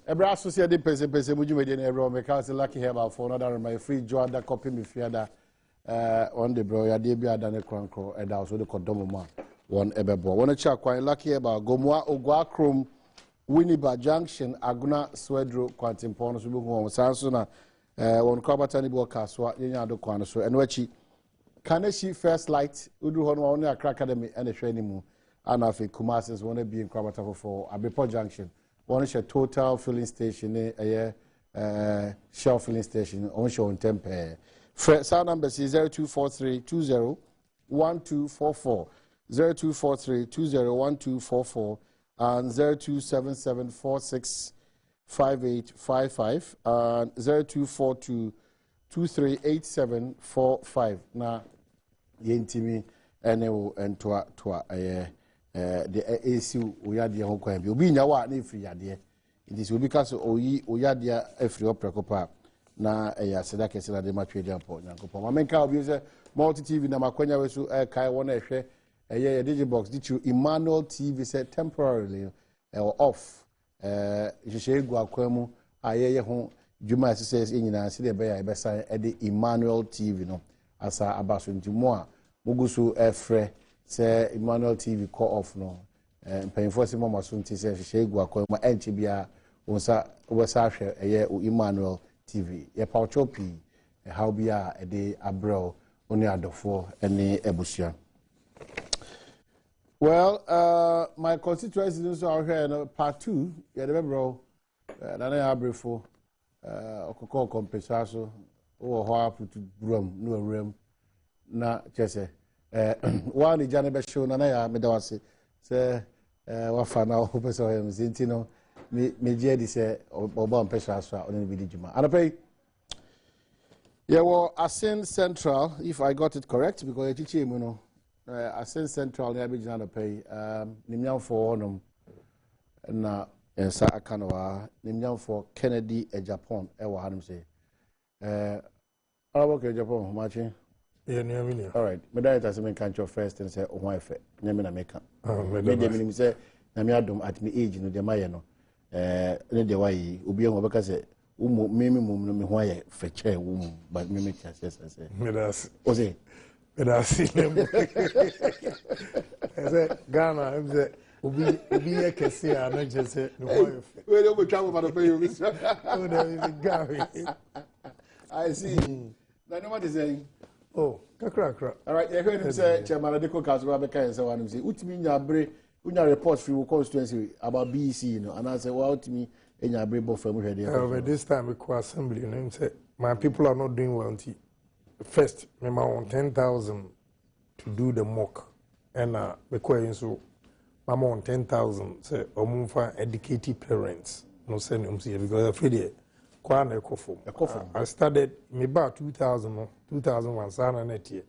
Every associated person, would you make any error? Make us lucky here about for another my free job that copy me fiada on the bro. Ya debia dane kranko and also the Kodomoma one ebebo. One check quite lucky about Gomwa Ogwa Chrome Winneba Junction Aguna Swedro Quantum Ponos Bugo Sansuna one Cobatani Bokas what Yado Quano so and wachi Kaneshi First Light Udu Hono Academy and a training and I think Kumasis want to be in Krabatafo for Abepo Junction. One is a total filling station, Shell filling station, on show in Tempe. Sound number is 0243 201244, 0243 201244, and 0277465855, and 0242 238745. Now, Yentimi, and Tua, the AC Oyadia Hokwan. You'll be now what if you are there. It is because Oyadia every opera copa. Na Sadaka Sela de Matradian Port. My main car user multi TV na Makwenya Wesu Kai one a digibox. Did you Emmanuel TV said temporarily or off? Jishe Guaquemu, Aye home. Juma says in the Bay, Bessa Eddie Emmanuel TV no Asa Abasun Jimoa Mugusu Efre. Say Emmanuel TV call off no paying for some mama soon to say she go akọ ma entibia wonsa wesa hwe eye Emmanuel TV ye pauchopi how bia e dey abro oni adofo ene ebusia. Well my constituency is also here no part 2 ye dey bro na na abrefo okoko compensation so wo ho aputu brom no awram na chese one is Janebe show, and I made us say, what for now? Hope so. I'm Zintino, me Jedi say, Obama Pesha, on the Juma. And I pay. Yeah, well, Ascend Central, if I got it correct, because I teach him, you know, Ascend Central, near Bijana pay, Nimian for Onum, and Sa Akanoa, Nimian for Kennedy, a Japan, Ewa Hanum say. I work in Japan, Marching. Yeah, near all right. But that has been country first and say, oh, my fair. Namina Meka. Maybe say, Namiadum at me age in the Mayano. The way Ubi and Wabaka say, Mimi Mum, why fetch a womb, but Mimi yes, I say. Medas. Was it? Medas. I said, Ghana, I'm the Ubi a Cassia, and I just said, no, we don't travel by the pay. Oh, there is a Gary. I see. I know what is saying. Oh, crack. All right, I heard him say, Chairman Adeko Kasura Beka and so on. Say, Utiminya Bre, Unya report from constituency about BEC, you know, and I say, well, to me, in your brave from here. This time, we call assembly, you know, say, my people are not doing well. First, I want 10,000 to do the mock, and we call so, I want 10,000, say, for educated parents, no send them here because I'm afraid. I started me about 2001 sana net year,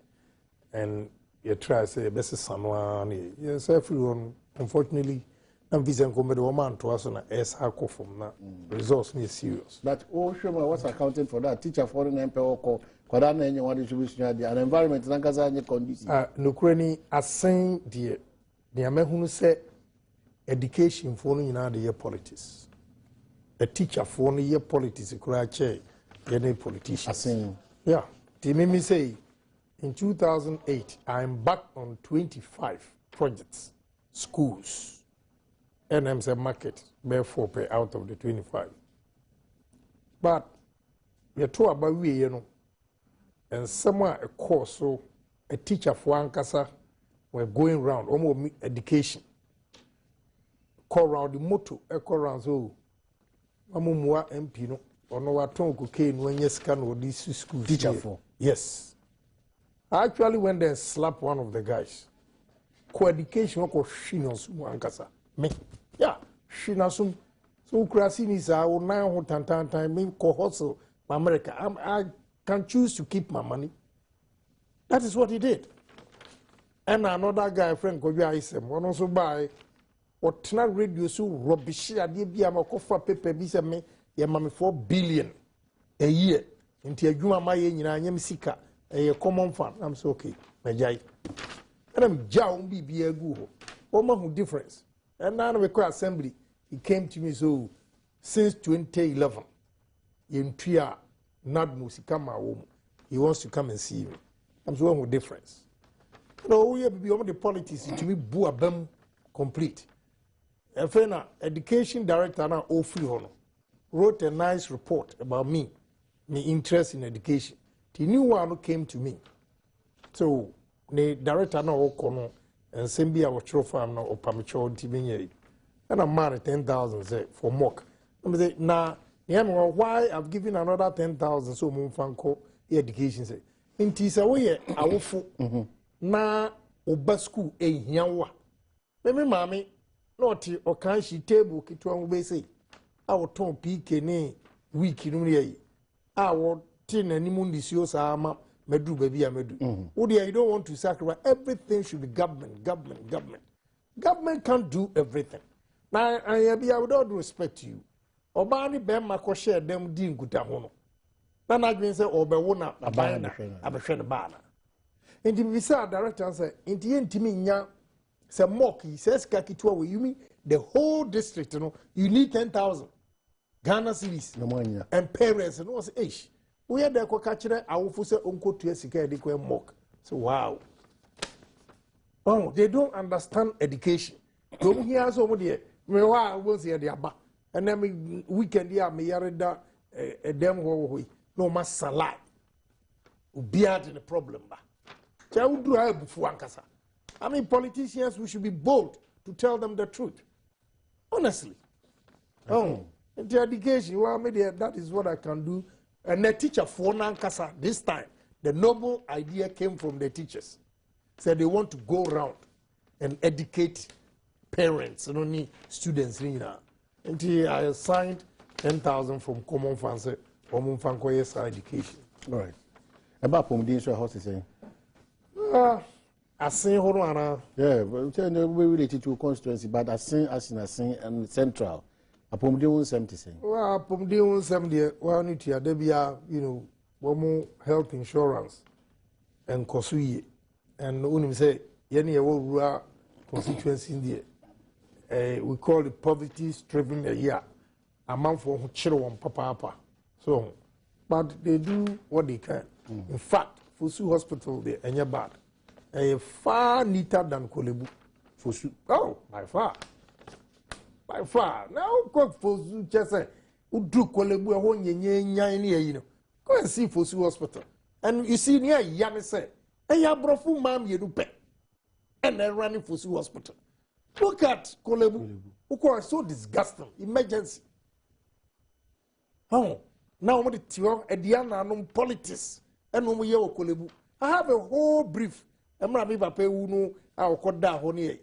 and you try to say best someone yes everyone unfortunately I'm visiting come the woman to us on a from na results is serious. But sure what's accounting for that teacher foreign MPO call kwadana enye one distribution an environment nankaza anye conducive. No krani asen the amehunu say education for no the politics. A teacher for 1 year politics, any politician. Yeah. Timimi say in 2008, I'm back on 25 projects, schools, NMC market, therefore pay out of the 25. But we're talking about we, you know, and somewhere a course, so a teacher for Ankasa, we're going around, almost education. Call around the motto, call around so. Amumwa MP no ono waton cocaine when you scan or this school teacher for yes. I actually went there and slapped one of the guys. Co-education ko shinos wankasa me yeah shinasum so krasini sa o na ho tantan me ko hustle America I can choose to keep my money. That is what he did. And another guy friend ko bi isem one also buy what not radio so rubbish idea be am offer paper bi say me ye ma me 4 billion a year nti adwuma ma ye nyina anyam sika a common fund. I'm so okay majai and I'm jaw bi agu ho o ma hu difference and now we call assembly he came to me so since 2011, Yentia not musikama home. He wants to come and see me. I'm so with difference. No, we have beyond the politics to be buabem complete. And then education director now Ofri wrote a nice report about me interest in education. The new one who came to me. So the director now Okono and send our farm now or Pamicho Tibinye. And I'm married 10,000 for mock. I'm say, nah, why I've given another 10,000 so Mumfanko education say. In Tisa way I will na oba school hianwa. Me mami not or can she table kitwa we say. I will ton PK ne week no ye. I will tin any mundi sio sa ma medu baby amedu. You don't want to sacrifice everything should be government. Government can't do everything. Now I be with all due respect to you. Obani ben mako share them din guta hono. Na na dwen say obewona abana abehwe ne bana. Enti bisa director say enti yentimi nya say mock he says kakitwa we you mean the whole district you know you need 10,000 Ghana cedis and parents and was ish we had the kokachire awofo say onko to sika e dey ko mock so wow oh they don't understand education don't hear so mo dey me wa won say dey aba and then weekend here me yare da dem ho no masala ubia the problem ba I mean, politicians, we should be bold to tell them the truth. Honestly. Oh, the education, well, maybe that is what I can do. And the teacher for Nankasa, this time, the noble idea came from the teachers. Said they want to go around and educate parents, and only students. And I assigned 10,000 from Common Funds, Common Funds education. All right. About Pomdin, so how's he saying? I sing Horana. Yeah, but we related to constituency, but I sing and central. A Pomdion 70 saying. Well, Pomdion 70, well, Debia, you know, one more health insurance and Kosui. And Unim say, Yenny, rural constituency in there. We call it poverty striven a year. A month for children, papa. So, but they do what they can. In fact, Fosu Hospital there, and you're bad. Far neater than Kolebu. Fosu. Oh, by far. By far. Now, cook Fosu just say, who drew Kolebu a whole you know. Go and see Fosu Hospital. And you see near Yami say, and ya brofu mam you do pay. And then running Fosu Hospital. Look at Kolebu. Who are so disgusting. Emergency. Oh, now what it you at the end politics. And when we hear Kolebu. I have a whole brief. I'm not able to pay uno. I'll call that honey.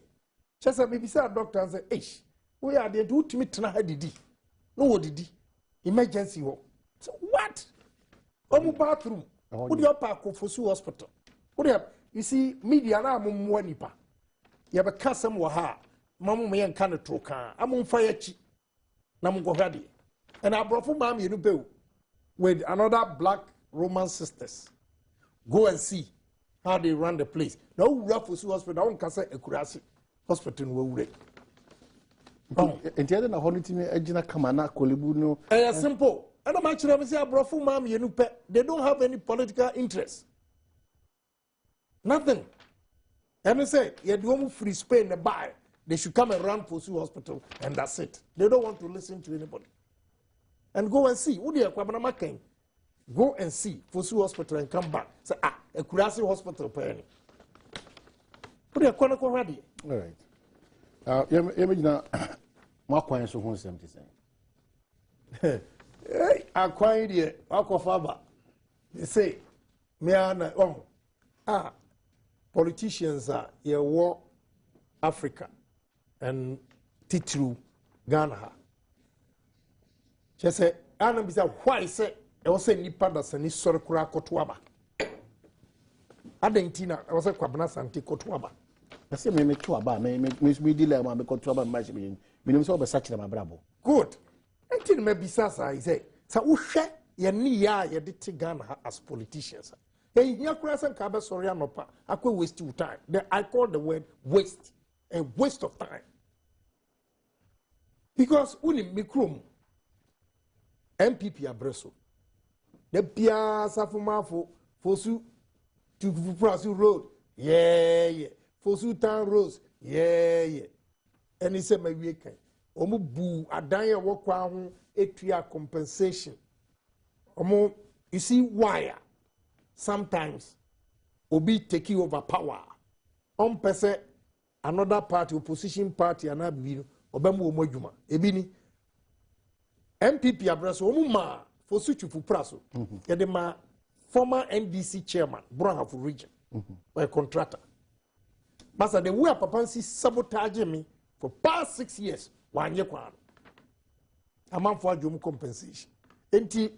Just a maybe say doctor and say, "Ish, we are there to meet tonight. Did no what did emergency work? So what? Omu bathroom. Put your park for Fosu Hospital. Put up. You see, media na mumwa nipa. You have a custom waha. Mamu me and kind of troka. I'm on fire chi. Namungo ready. And I brought for mommy you with another black Roman sisters. Go and see how they run the place. Now, Fosu Hospital, I won't say a Kurasi hospital will read. And the other Honitime Ejina Kamana Kolebu no. Simple. And I'm actually saying, Brofu Mam Yenupe, they don't have any political interest. Nothing. And I say, you don't free Spain and buy. They should come and run Fosu Hospital, and that's it. They don't want to listen to anybody. And go and see. Who do you go and see Fosu Hospital and come back. Say, a Kurasi Hospital penny. Put your corner ready. All right. You more coins so who's 70 saying. Hey, I acquired here, Akofaba. They say, politicians are here, war Africa and Titru Ghana. She said, Anna Bisa, why say, I was saying, Nipadas and Nisora Kotuaba. Adentina, I was a Quabana Santi Kotuaba. I say, me to about me dilemma because trouble machine. Minimum so such a bravo. Good. Until maybe Sasa, I say, so who share your near your Ghana as politicians. Hey, Yakuras and Cabasorianopa, I could waste your time. I call the word waste, a waste of time. Because only Mikrum, MPP abreso the pia safumafo fosu to Prasu Road yeah fosu town roads yeah and he said my weekend omo bu adan ye wo kwa ho etua compensation omo you see why sometimes obi taking over power on pese another party opposition party anabi no obemu omo adwuma ebi ni MPP abreso omo ma fosu chufu praso yede ma former NDC chairman Brown region a contractor but the way papansi sabotage me for past 6 years wanye kwa amam for adwum compensation enti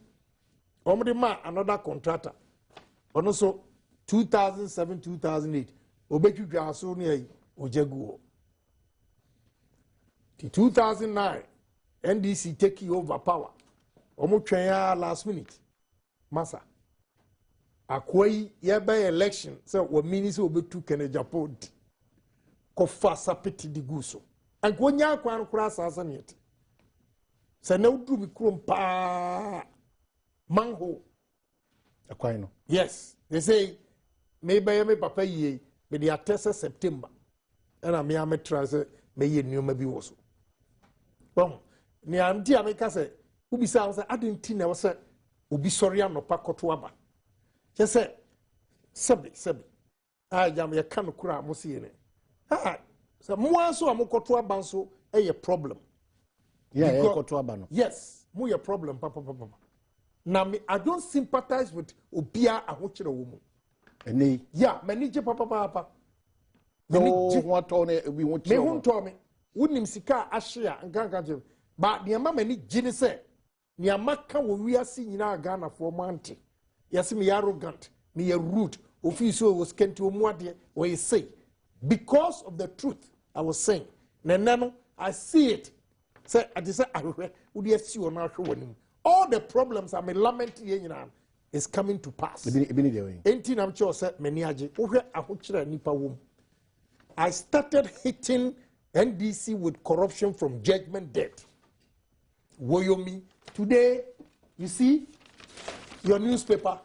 omde ma another contractor ono so 2007 2008 obetwitwa aso no yi ojaguo 2009 NDC taking over power omo twen last minute masa akwai ye by election so wo mini so obetu kene Japan ko fa sapeti di guso anko nya akwa nkura asasa net se na udu mi krom pa manho akwai no yes they say maybe me papa ye me the attest September and am ya me try say me ye nneoma bi wo so bon ni amdi ameka say ubisa say adenti na wo say obi sori anopa koto aba je say sabi jam ye kan kura mo se ne so mo aso amokoto aba so e problem yeah koto aba no yes mo ye problem papa na me I don't sympathize with obia ahokyere wo mu eni yeah mani je papa no what on we want me hu to me wonim sika ahye a nkanka je ba de ma mani gine se ne amaka wo wiase nyina Ghana for month yes me arrogant me rude office was kenti omuade we say because of the truth I was saying nenano I see it say I say ahwe wo de asi wona ahwe wonim all the problems I'm lament here nyina is coming to pass ebini de we enti nam cho say mani age wohwe ahokyere nipa wom I started hitting NDC with corruption from judgment debt Woyomi today you see your newspaper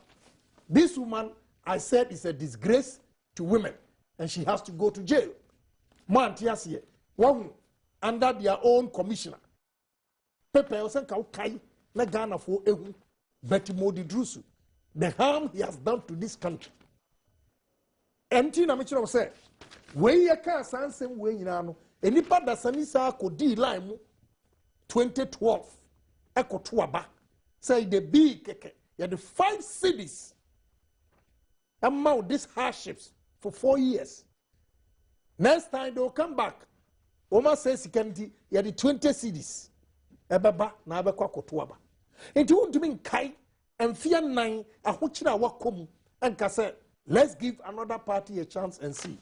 this woman I said is a disgrace to women and she has to go to jail Mantiasie one under their own commissioner Pepe Osenka Ukai na Ghana for ehu Betimodi Drusu the harm he has done to this country enti na mechiro say we ye ka sansem we nyina no enipa da sanisa akodi line mu 2012 ekoto aba say the big keke ya the 5 cities amount these hardships for 4 years next time they will come back Oma says security ya the 20 cities ebeba na abekwa koto aba enti wontumi nkai emfia nan ahokyira wakom enka say let's give another party a chance and see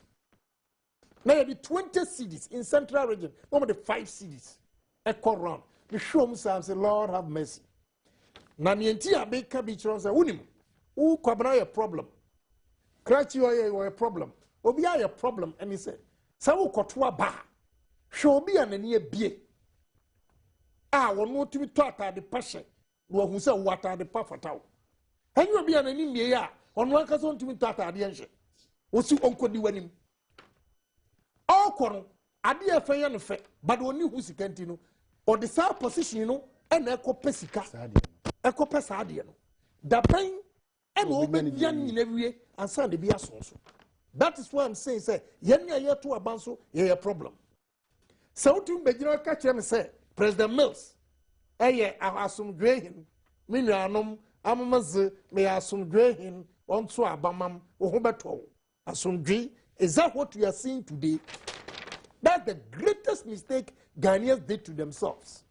now the 20 cities in central region one of the 5 cities echo round the show say Lord have mercy na nienti abeka bi chiro say unim u kwabana your problem crash your problem obi a problem and he said say wo koto aba show obi anani ebie wono timi to atade pashe wo hu say wo atade pa fatawo enyo obi anani mie ya ono aka so ntimi to atade enhye wo si onkodi wanim okoro ade efe ye no fe but oni hu sikanti no or the same position no ena ekope sika ekope saade no da pen ena obi yan nyina wie ansa de bi asonso that is why I'm saying say yen ya to abanso ye problem so to begina ka kire me say President Mills asomdwe hin me nuanom amamaze me asomdwe hin onto abamam wo ho beto asomdwe. Is that what we are seeing today? That's the greatest mistake Ghanaians did to themselves.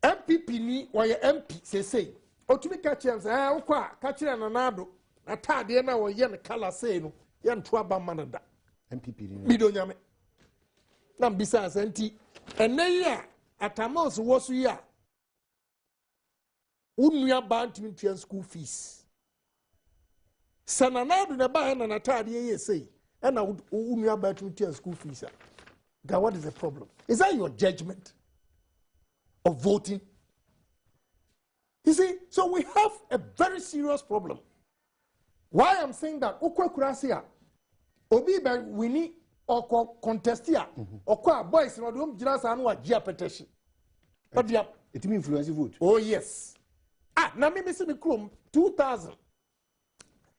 MPP ni why MP say otumi ka kire say okwa ka kire nanado atade na wo ye ne kala say no ye nto abamma da MPP ni bidonyame na mbisa asenti ene ya atamos wo so ya unua bantimi tua school fees sananadu na ba na natade ye say and unua bantimi tua school fees God, what is the problem? Is that your judgment of voting You see, so we have a very serious problem. Why I'm saying that, okwa kurasia, obi ba wini oko contestia, okwa boys no dum jina sa no agia petition. But it mean influence vote. Oh yes. Na me see me krom 2000.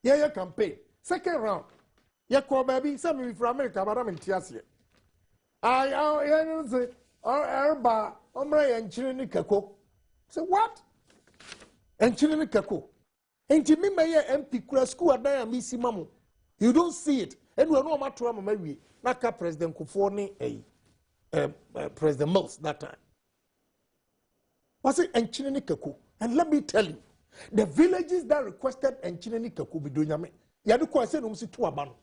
Yeah, campaign. Second round. Yeah, call baby, some from America, but I'm in Tiasia. I say, Erba, Omre and Chilini Kako. So what? And Chilini Kako. And Jimmy Mayer MP School at Dia Missy Mamu. You don't see it. And we know what trauma maybe. Naka President Kufoni, President Mills that time. Was it and Chilini Kako? And let me tell you, the villages that requested and Chilini Kako be doing me. Yaduko I said, to Abano.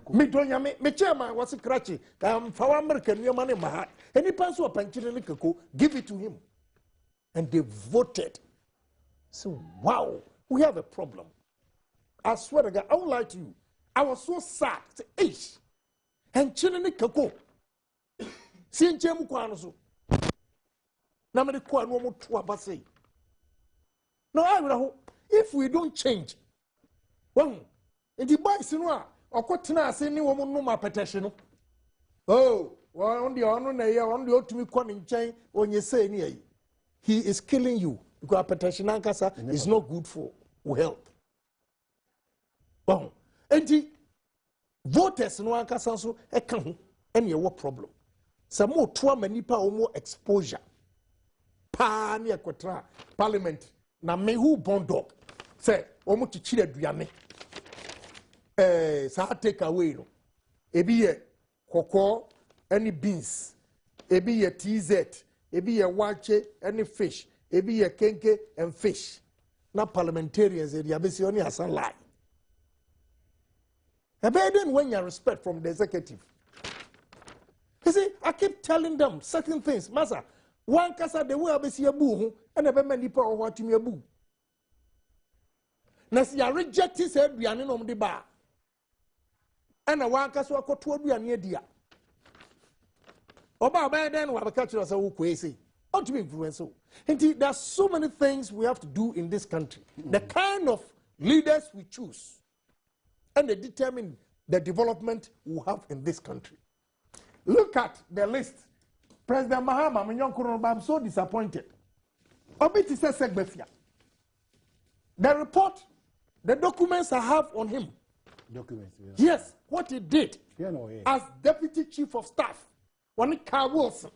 Me don't me chairman was a cratchy. For American your money, my heart. Any person of Panchinico, give it to him. And they voted. So, wow, we have a problem. I swear to God, I won't lie to you. I was so sad. Say, and Chinico. See, Jemu Quanoso. Namely, Quano to Abase. No, I will. If we don't change, well, and the boys in Okotina say woman no ma petition. Oh, well, on the honor na ya on the ultimate in chain when you say near he is killing you because petition ankasa is not good for health. And the voters no ankasa so e kan any what problem. Some more twa manipa or more exposure. Pa near quatra parliament na me who born dog say omo chichire duane. Sa take away no ebi ye koko any beans ebi ye TZ ebi ye wache any fish ebi ye kenke and fish na parliamentarians e dia besi oni asan lie then when you respect from the executive. You see, I keep telling them certain things. Masa, one kasa the way abesi abu ho and ebe many nipa o what me abu na si ya reject said biane no de ba. And a one cast walk to be an idea. Oba by then we have a catcher as a crazy. Ought to be influential. Indeed, there are so many things we have to do in this country. The kind of leaders we choose and they determine the development we have in this country. Look at the list. President Mahama, I'm so disappointed. Obiti says Segbefia. The report, the documents I have on him. Documents. Yeah. Yes, what he did as deputy chief of staff when he Wilson.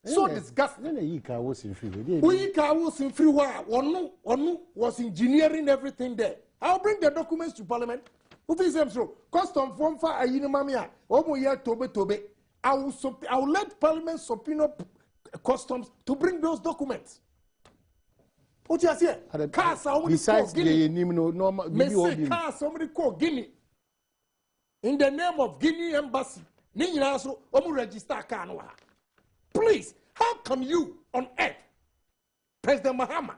So disgusting. We Wilson free one was engineering everything there. I'll bring the documents to Parliament. Custom form for a unimamia, tobe. I will let Parliament subpoena customs to bring those documents. What you say? Besides the normal, somebody called Guinea. In the name of Guinea Embassy, register. Please, how come you on earth, President Mahama,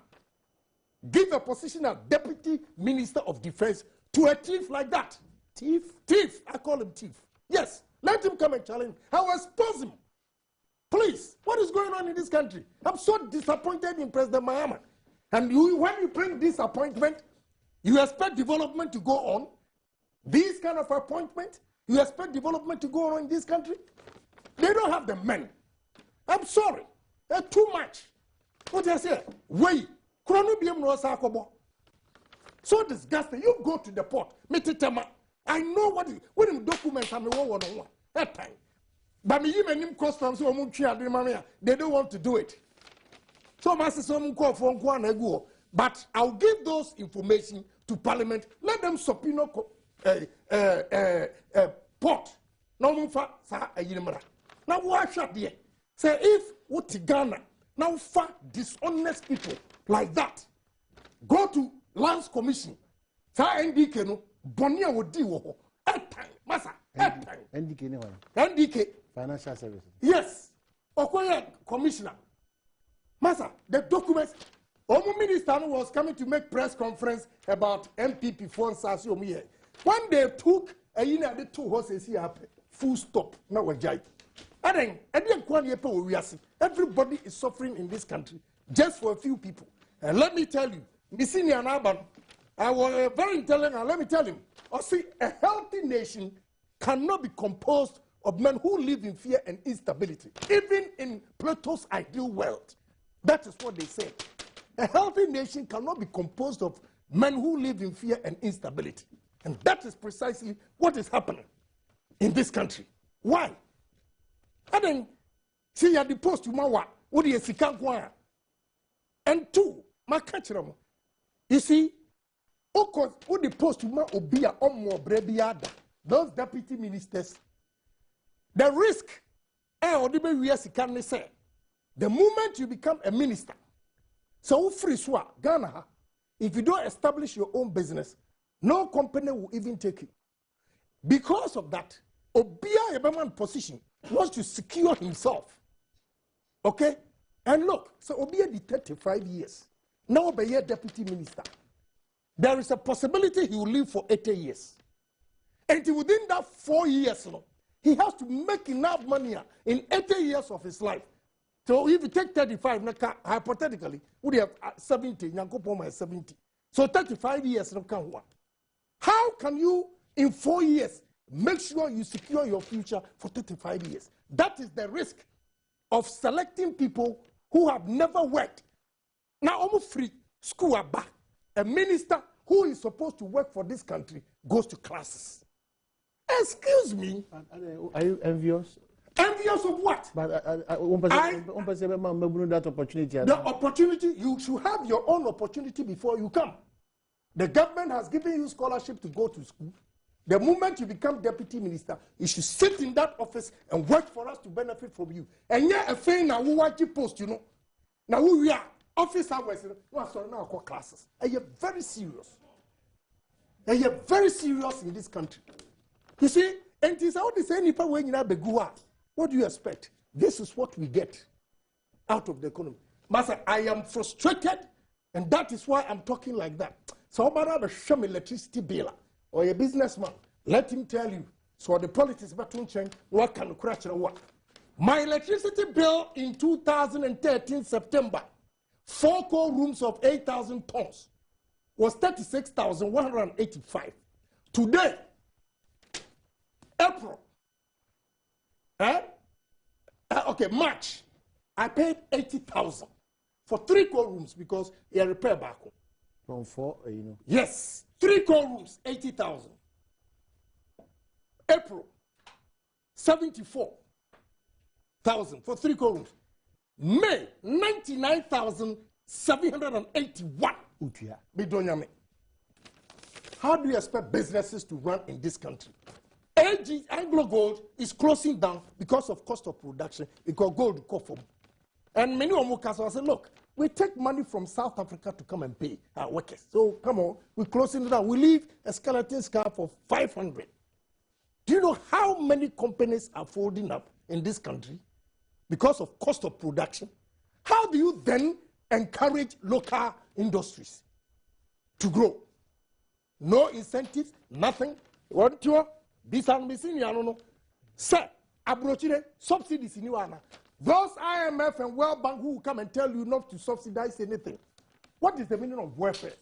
give a position of Deputy Minister of Defense to a thief like that? Thief? Thief. I call him thief. Yes. Let him come and challenge. I will expose him. Please, what is going on in this country? I'm so disappointed in President Mahama. And when you bring this appointment, you expect development to go on? This kind of appointment? You expect development to go on in this country? They don't have the men. I'm sorry. They're too much. What I say? Wait. So disgusting. You go to the port. I know what documents I'm one-on-one. That time. But me even customs they don't want to do it. So but I'll give those information to Parliament. Let them subpoena port. Now what shot there? Say if what Ghana now dishonest people like that go to Lands Commission. Sa NDK no Bonia would do time. Masa time. NDK Financial Services. Yes. Okoye Commissioner. Masa, the documents. Omo Minister was coming to make press conference about MPP funds. When they took a year, the 2 horses here, full stop. Now we're jai. Everybody is suffering in this country just for a few people. And let me tell you, Missini and Aban, I was very intelligent, and let me tell him, see, a healthy nation cannot be composed of men who live in fear and instability. Even in Plato's ideal world, that is what they say. A healthy nation cannot be composed of men who live in fear and instability. And that is precisely what is happening in this country. Why? And then, see, you deposed to Mawa, what is the and two, my catcher, you see, what deposed to Ma Obia Omo Brebiada, those deputy ministers, the risk, the moment you become a minister, so free swa, Ghana, if you don't establish your own business, no company will even take you. Because of that, Obia Ebeman position was to secure himself. Okay? And look, so Obia did 35 years. Now be a deputy minister. There is a possibility he will live for 80 years. And within that 4 years, he has to make enough money in 80 years of his life. So if you take 35, hypothetically, would have 70, Nyankopoma is 70. So 35 years, how can you, in 4 years, make sure you secure your future for 35 years? That is the risk of selecting people who have never worked. Now, almost free school are back. A minister who is supposed to work for this country goes to classes. Excuse me. Are you envious? Envious of what? But that opportunity. The opportunity, you should have your own opportunity before you come. The government has given you scholarship to go to school. The moment you become deputy minister, you should sit in that office and work for us to benefit from you. And yet, a thing now we want you post, Now we are office hours. No, sorry, now call classes. And you're very serious. And you're very serious in this country. You see, and it is how they say nipa when you begua. What do you expect? This is what we get out of the economy. Master, I am frustrated, and that is why I'm talking like that. So about the electricity bill or a businessman, let him tell you. So the politics about change, what can crash and what? My electricity bill in 2013 September, 4 core rooms of 8,000 tons was 36,185. Today, April, March, I paid 80,000 for 3 core rooms because a repair back home. From 4, Yes, 3 core rooms, 80,000. April, 74,000 for 3 core rooms. May, 99,781. Bidonyame. How do you expect businesses to run in this country? Anglo Gold is closing down because of cost of production, because gold cost for. And many of them say, look, we take money from South Africa to come and pay our workers. So come on, we're closing it down. We leave a skeleton scar for 500. Do you know how many companies are folding up in this country because of cost of production? How do you then encourage local industries to grow? No incentives, nothing. What you are? This and missing, I don't know. Sir, abrochire subsidies in Uganda. Those IMF and World Bank who will come and tell you not to subsidize anything. What is the meaning of welfare?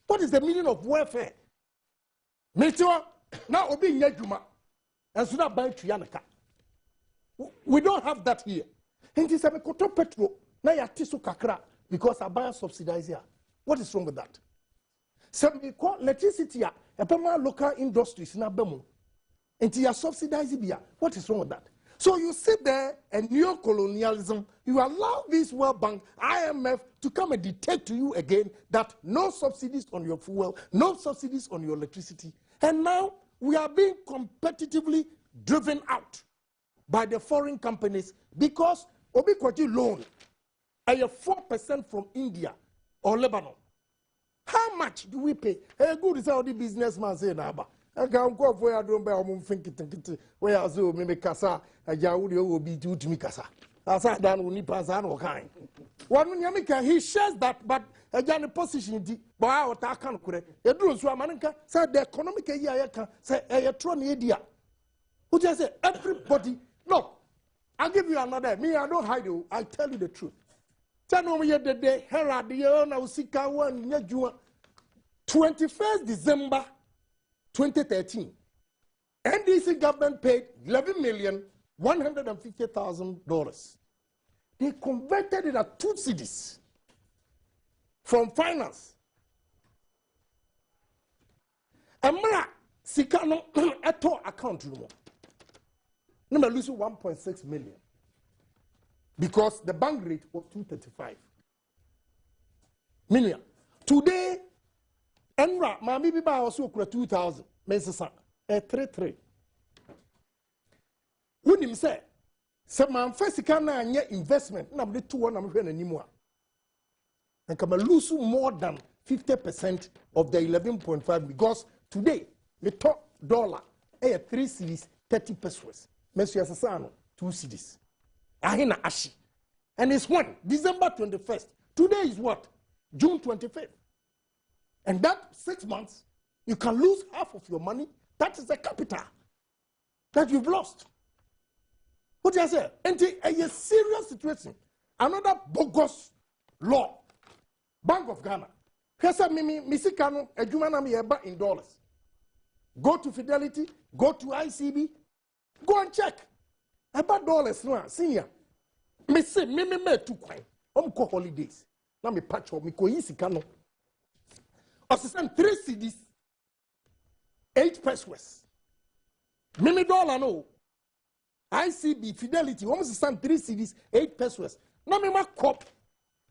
What is the meaning of welfare? Meteor, now obi nyajuma, and so that buy trianaka. We don't have that here. And this is a koto petrol. Now you tiso kakra because I buy subsidize here. What is wrong with that? So we call electricity a local industries in Abemo. And you are subsidizing here. What is wrong with that? So you sit there and neo-colonialism, you allow this World Bank, IMF to come and dictate to you again that no subsidies on your fuel, no subsidies on your electricity. And now we are being competitively driven out by the foreign companies because Obikwati loan, I have 4% from India or Lebanon. How much do we pay? A good Saudi businessman say Naba. I can't go for Adom by Think where I saw me Casa, a Yaudi will be due to me Casa. As I done when he pass on or kind. One Yamika, he shares that, but a Johnny position, but our Takan Kure, a Drew Swamanica said the economic year, say a tron idea. Who just say everybody, look, I'll give you another. Me, I don't hide you, I tell you the truth. Tano ye de day, Herald, the year now, Sika one, Yajua, 21st December 2013. NDC government paid $11,150,000. They converted it at 2 cities from finance. Amra Sikano eto account room. Number lose 1.6 million because the bank rate was 235 million. Today, Enra mami biba also 2,000. Mesesa 33. When him say, man first Sikana anye investment. Na mde 2 na mhwe na nimu a. And come lose more than 50% of the 11.5 because today the top dollar 3 cedis 30 pesos. Monsieur Sassano 2 cedis. Ahina ashi. And it's when? December 21st. Today is what? June 25th. And that 6 months, you can lose half of your money. That is the capital that you've lost. What do I say? And a serious situation. Another bogus law. Bank of Ghana. Kesa mimi misikano ejumana mi eba in dollars. Go to Fidelity, go to ICB, go and check. Eba dollars no senior. Me say me 2 kwai. Ko holidays. Na me patch up me ko yisikano. Osisen 3 cedis 8 pesos. Mimi dollar no. ICB Fidelity almost 3 cedis 8 pesos. Na me ma cop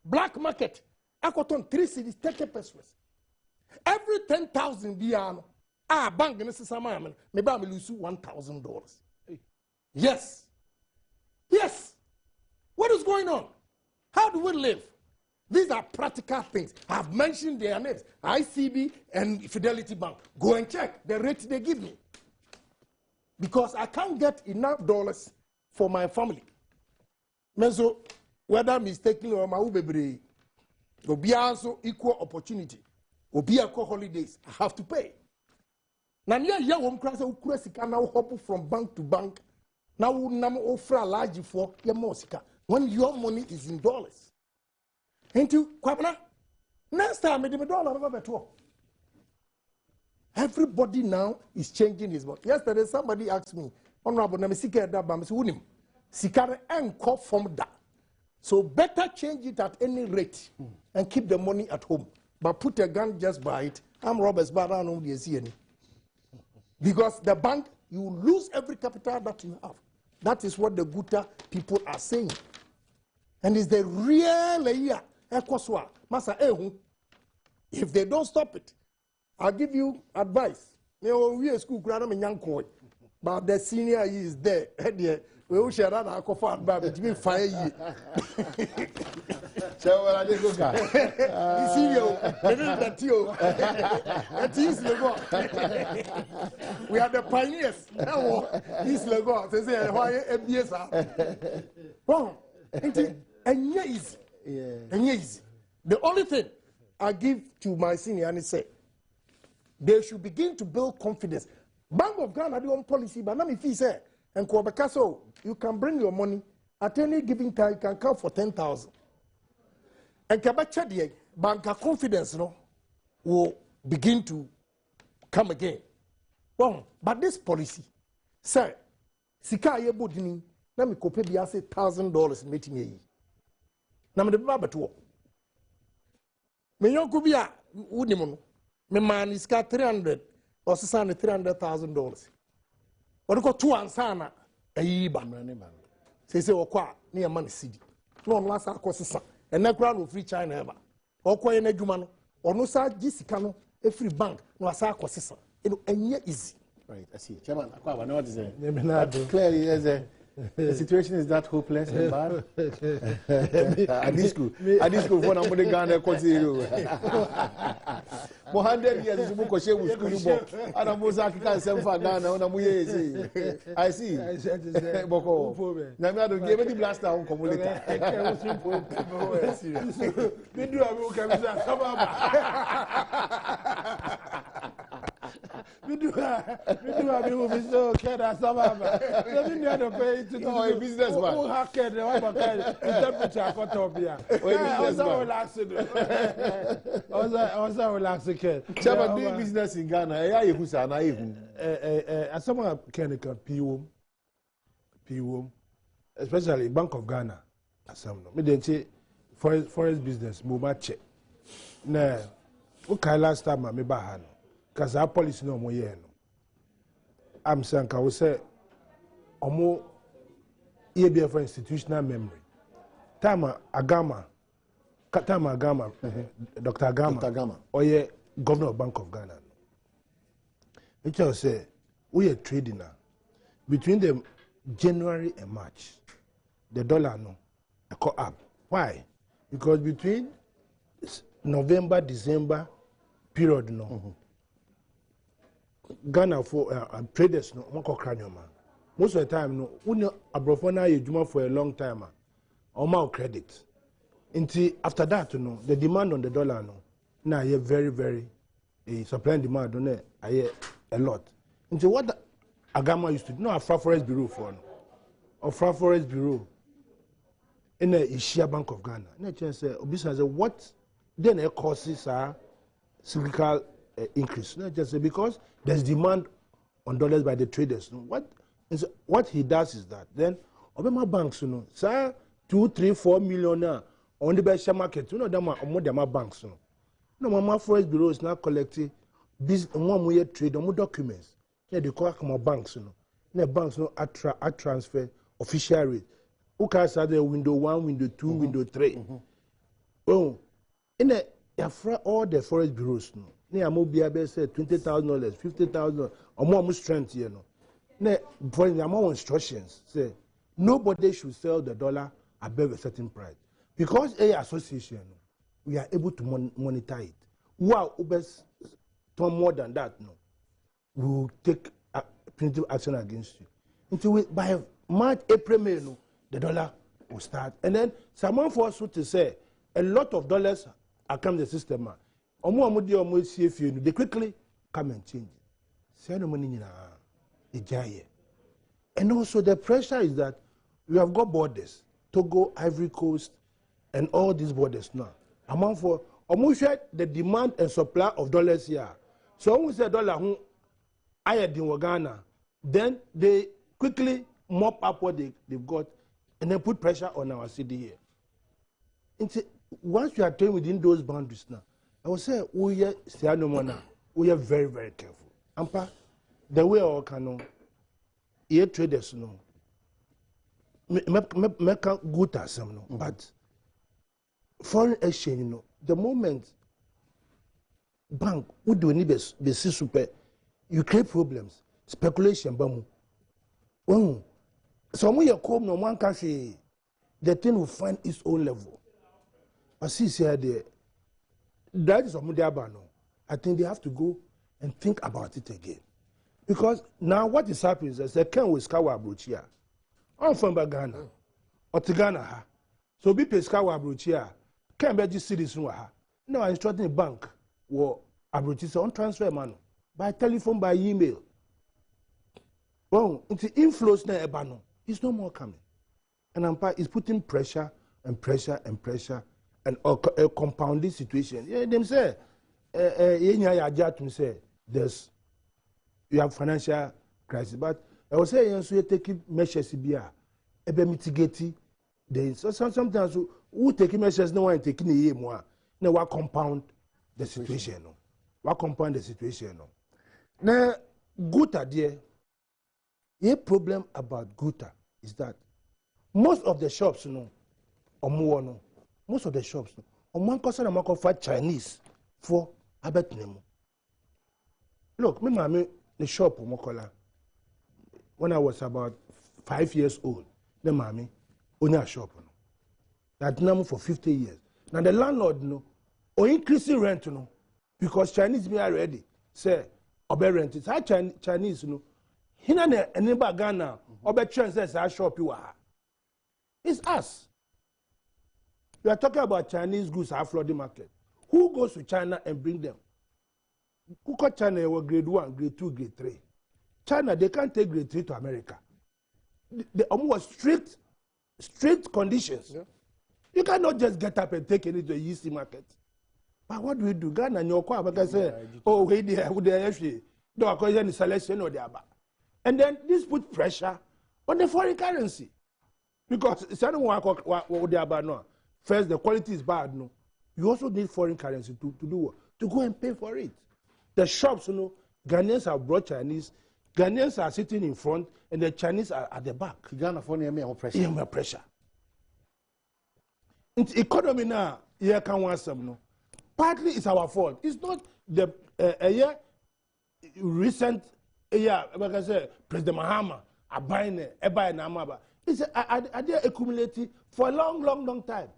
black market. I got on 3 cedis 30 pesos. Every 10,000 biano. Bank necessarily maybe I lose $1,000. Yes. Yes. What is going on? How do we live? These are practical things. I've mentioned their names. ICB and Fidelity Bank. Go and check the rate they give me. Because I can't get enough dollars for my family. So whether mistakenly or my ubebri, will be also equal opportunity. Will be equal holidays. I have to pay. Now yeah, one class can now hop from bank to bank. Now we now offer a large for your mosika when your money is in dollars. Ain't you, Kwabna? Next time, $1. Everybody now is changing his money. Yesterday, somebody asked me, Honorable Namisika Dabam, Sikare and call from that. So better change it at any rate and keep the money at home. But put a gun just by it. I'm Robert's Baran on the CNE. Because the bank, you lose every capital that you have. That is what the Guta people are saying. And it's the real layer. If they don't stop it, I'll give you advice. We are school but the senior is there. We will share that alcohol but between 5 years. So I did go guy. We are the pioneers. This Lagos. They say why MBS are. Well, and easy. And easy. The only thing I give to my senior and say they should begin to build confidence. Bank of Ghana do one policy, but now if he say and Kwabekaso, you can bring your money at any given time, you can count for 10,000. And Kabacha the banker confidence will begin to come again. Well, but this policy, sir, Sika Yebudini, let me copy the asset $1,000 meeting me. Now the Baba to work. Me Yonkubia Udimono, me man is got 300 or $300,000. What do you call 2 ansana a yiba? Say, Okwa, near money city. No last course, and that crowd will free China ever. Or quite an eduman, or no side Jessicano, a free bank, no a sarco sister. And yet easy. Right, I see. Chairman, I know what to say. Clearly, the situation is that hopeless and bad. At this school, for nobody Ghana consider. 100 years is book of shame with school book. And I'm Mozaki can't send for Ghana on a muye. I see. Boko. Namado gave me the blaster on community. people be so care as Sababa. So we need to pay to a businessman. Who have care the one kind temperature got up here. Also relax it. Also relax it. Chairman, doing business in Ghana. Yeah, you who's an as someone can PWOM, especially Bank of Ghana. As some me dey say forest business mo ma check. Na okay last time me ba ha no. Cause our policy no mo ye no. I'm saying ka we say omo EBF for institutional memory. Time Agama Dr. Agama or ye governor of Bank of Ghana. It just say we are trading now. Between the January and March, the dollar no go up. Why? Because between November, December period no. Ghana for traders no one cranium. Most of the time no when abrofona you juma for a long time or credit. Until after that no the demand on the dollar no now you very supply and demand on it a lot. Until what Agama used to do no a forest bureau for no or forest bureau in a Ishia Bank of Ghana. Na chance say obisa what then it causes cyclical increase. Not just because there's demand on dollars by the traders. What he does is that then Obama banks, sir, 2, 3, 4 million on the best market. Them are more than banks. No, my forest bureau is now collecting this one way trade on documents. Yeah, they call them banks. The banks at transfer official rate. Who can say the window 1, window 2, window 3? Oh, in all the forest bureaus. Ne amobia be say $20,000, $50,000 or more strength here no. Ne for the amount instructions say nobody should sell the dollar above a certain price because a association we are able to monitor it. Wow, ubes more than that no, we will take punitive action against you. Until by March, April, May no, the dollar will start, and then someone forced to say a lot of dollars are coming the system. They quickly come and change it. And also the pressure is that we have got borders, Togo, Ivory Coast, and all these borders now. Among for almost the demand and supply of dollars here. So when we say dollar higher than Ghana, then they quickly mop up what they've got and then put pressure on our city here. Once you are trained within those boundaries now, I would say we are very careful. Ampa, the way our canon, here traders no, make good as some no, but foreign exchange no. The moment bank would do any be super, you create problems, speculation bamu. When some you come no one can say the thing will find its own level. I see there. That is no. I think they have to go and think about it again. Because now what is happening is they can't with Skawa Abrochia. I'm from Ghana. Or Ghana. So be pay Skawa Abrochia. Can't be just citizens. Now I'm instructing a bank or Abrochia on transfer money by telephone, by email. Well, into inflows na ebano. It's no more coming. And Ampa is putting pressure and pressure and pressure. And a compounding situation. Yeah, them say, there's you have financial crisis, but I was saying you take measures here, mitigating the so sometimes who take measures no one taking a year more. Now what compound the situation? No, what compound the situation? No. Now, Guta there. The problem about Guta is that most of the shops, or more no. Most of the shops, on one person I'm going to Chinese for Abet Nemo. Look, me the shop when I was about 5 years old, the mommy owned a shop. That number for 50 years. Now the landlord or increasing rent because Chinese me already say obe rent it. Chinese hina neighbor Ghana obe trend says our shop you are. It's us. We are talking about Chinese goods at flooding market. Who goes to China and bring them? China were grade 1, grade 2, grade 3. China, they can't take grade 3 to America. They almost strict conditions. Yeah. You cannot just get up and take it to the EC market. But what do we do? Ghana and your car, say, oh, wait there, actually, no, according to selection or the other. And then this put pressure on the foreign currency. Because first, the quality is bad. No, you also need foreign currency to do what? To go and pay for it. The shops, Ghanaians have brought Chinese. Ghanaians are sitting in front, and the Chinese are at the back. Ghana for more pressure. Yeah, pressure. It's economy now. Yeah, can want some no. Partly it's our fault. It's not the recent like I say, President Mahama buying Amaba. It's they accumulating for a long time.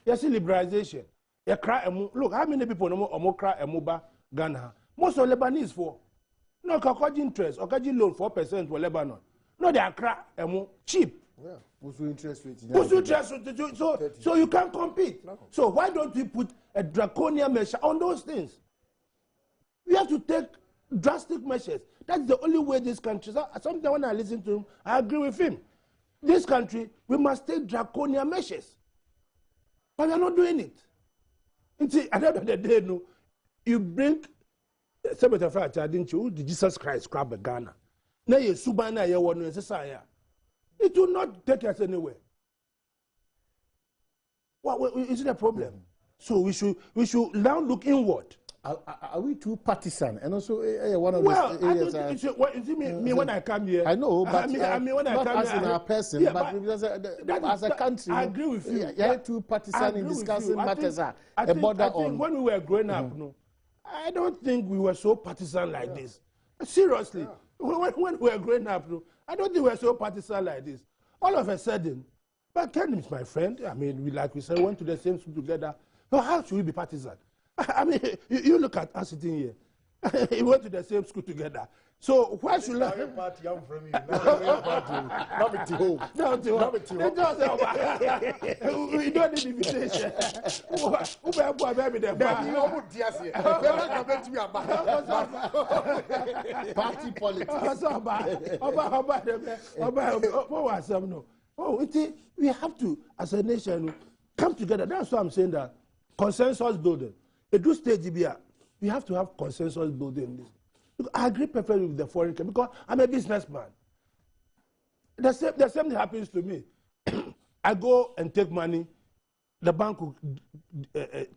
You see liberalization. You cry look how many people no cry Muba Ghana. Most of Lebanese for no Kakoji interest or Kaji loan 4% for Lebanon. No, they are cry cheap. Yeah. What's interest rate? So you can't compete. No. So why don't we put a draconian measure on those things? We have to take drastic measures. That's the only way this country. Sometimes when I listen to him, I agree with him. This country, we must take draconian measures. But we are not doing it. At the end of the day, no, you bring Senator Fracha, didn't you? The Jesus Christ grab Ghana. Now you subana you want to it will not take us anywhere. What is it a problem? So we should now look inward. Are we too partisan? And also, one of the areas. You see me when I come here. I know, but I mean when I come as in a person, yeah, but as a country. I agree with you. Yeah, too partisan in discussing matters. I think when we were growing up, no, I don't think we were so partisan like this. Seriously, when we were growing up, no, I don't think we were so partisan like this. All of a sudden, but Ken is my friend. I mean, like we said, went to the same school together. So how should we be partisan? I mean, you look at us sitting here. We went to the same school together. So why should I? Party I'm from you. Not with home. We don't need invitation. Party politics. We have to, as a nation, come together. That's why I'm saying that consensus building. At this stage, we have to have consensus building. I agree perfectly with the foreign country because I'm a businessman. The same thing happens to me. I go and take money, the bank will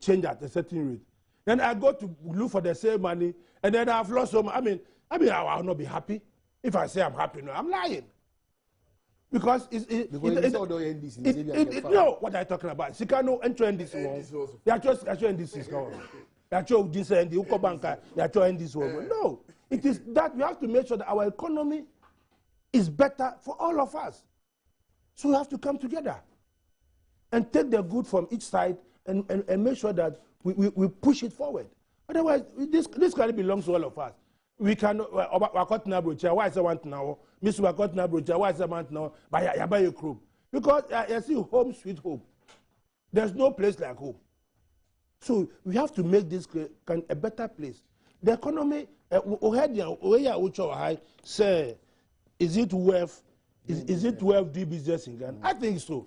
change at a certain rate. Then I go to look for the same money, and then I've lost some. I mean, I will not be happy if I say I'm happy. No, I'm lying. Because no, what are you talking about? She can't enter this one. They are just entering this one. They are just this and the Uko Banker. They are just this one. No, it is that we have to make sure that our economy is better for all of us. So we have to come together and take the good from each side and make sure that we push it forward. Otherwise, this country belongs to all of us. We cannot. Why is I want now? Miss Wakotna Brocha, why is I want now? By a group. Because I see home, sweet home. There's no place like home. So we have to make this a better place. The economy, say, is it worth doing business in Ghana? I think so.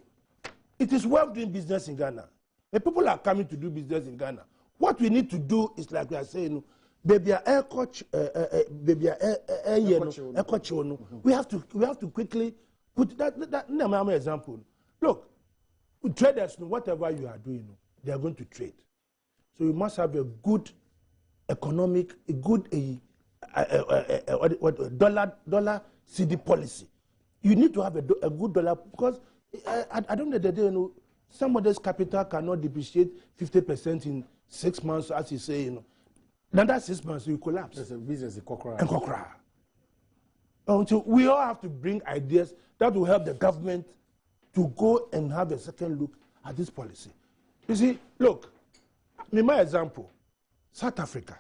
It is worth doing business in Ghana. The people are coming to do business in Ghana. What we need to do is like we are saying, baby, air coach, baby, air coach. We have to quickly put that. Example. Look, traders, whatever you are doing, they are going to trade. So you must have a good economic, a good dollar CD policy. You need to have a good dollar because I don't know the day. Somebody's capital cannot depreciate 50% in 6 months, as you say. Another 6 months, you collapse. There's a business in Kokra. So we all have to bring ideas that will help the government to go and have a second look at this policy. You see, look, in my example, South Africa.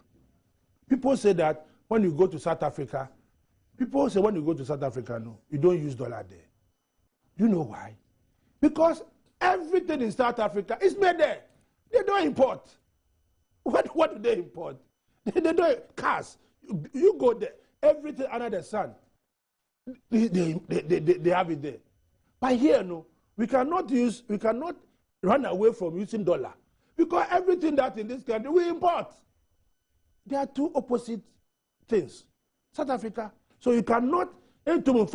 People say that when you go to South Africa, no, you don't use dollar there. Do you know why? Because everything in South Africa is made there. They don't import. What do they import? They do cars. You go there, everything under the sun. They have it there. But here, no, we cannot run away from using dollar because everything that in this country we import. There are two opposite things. South Africa, so you cannot into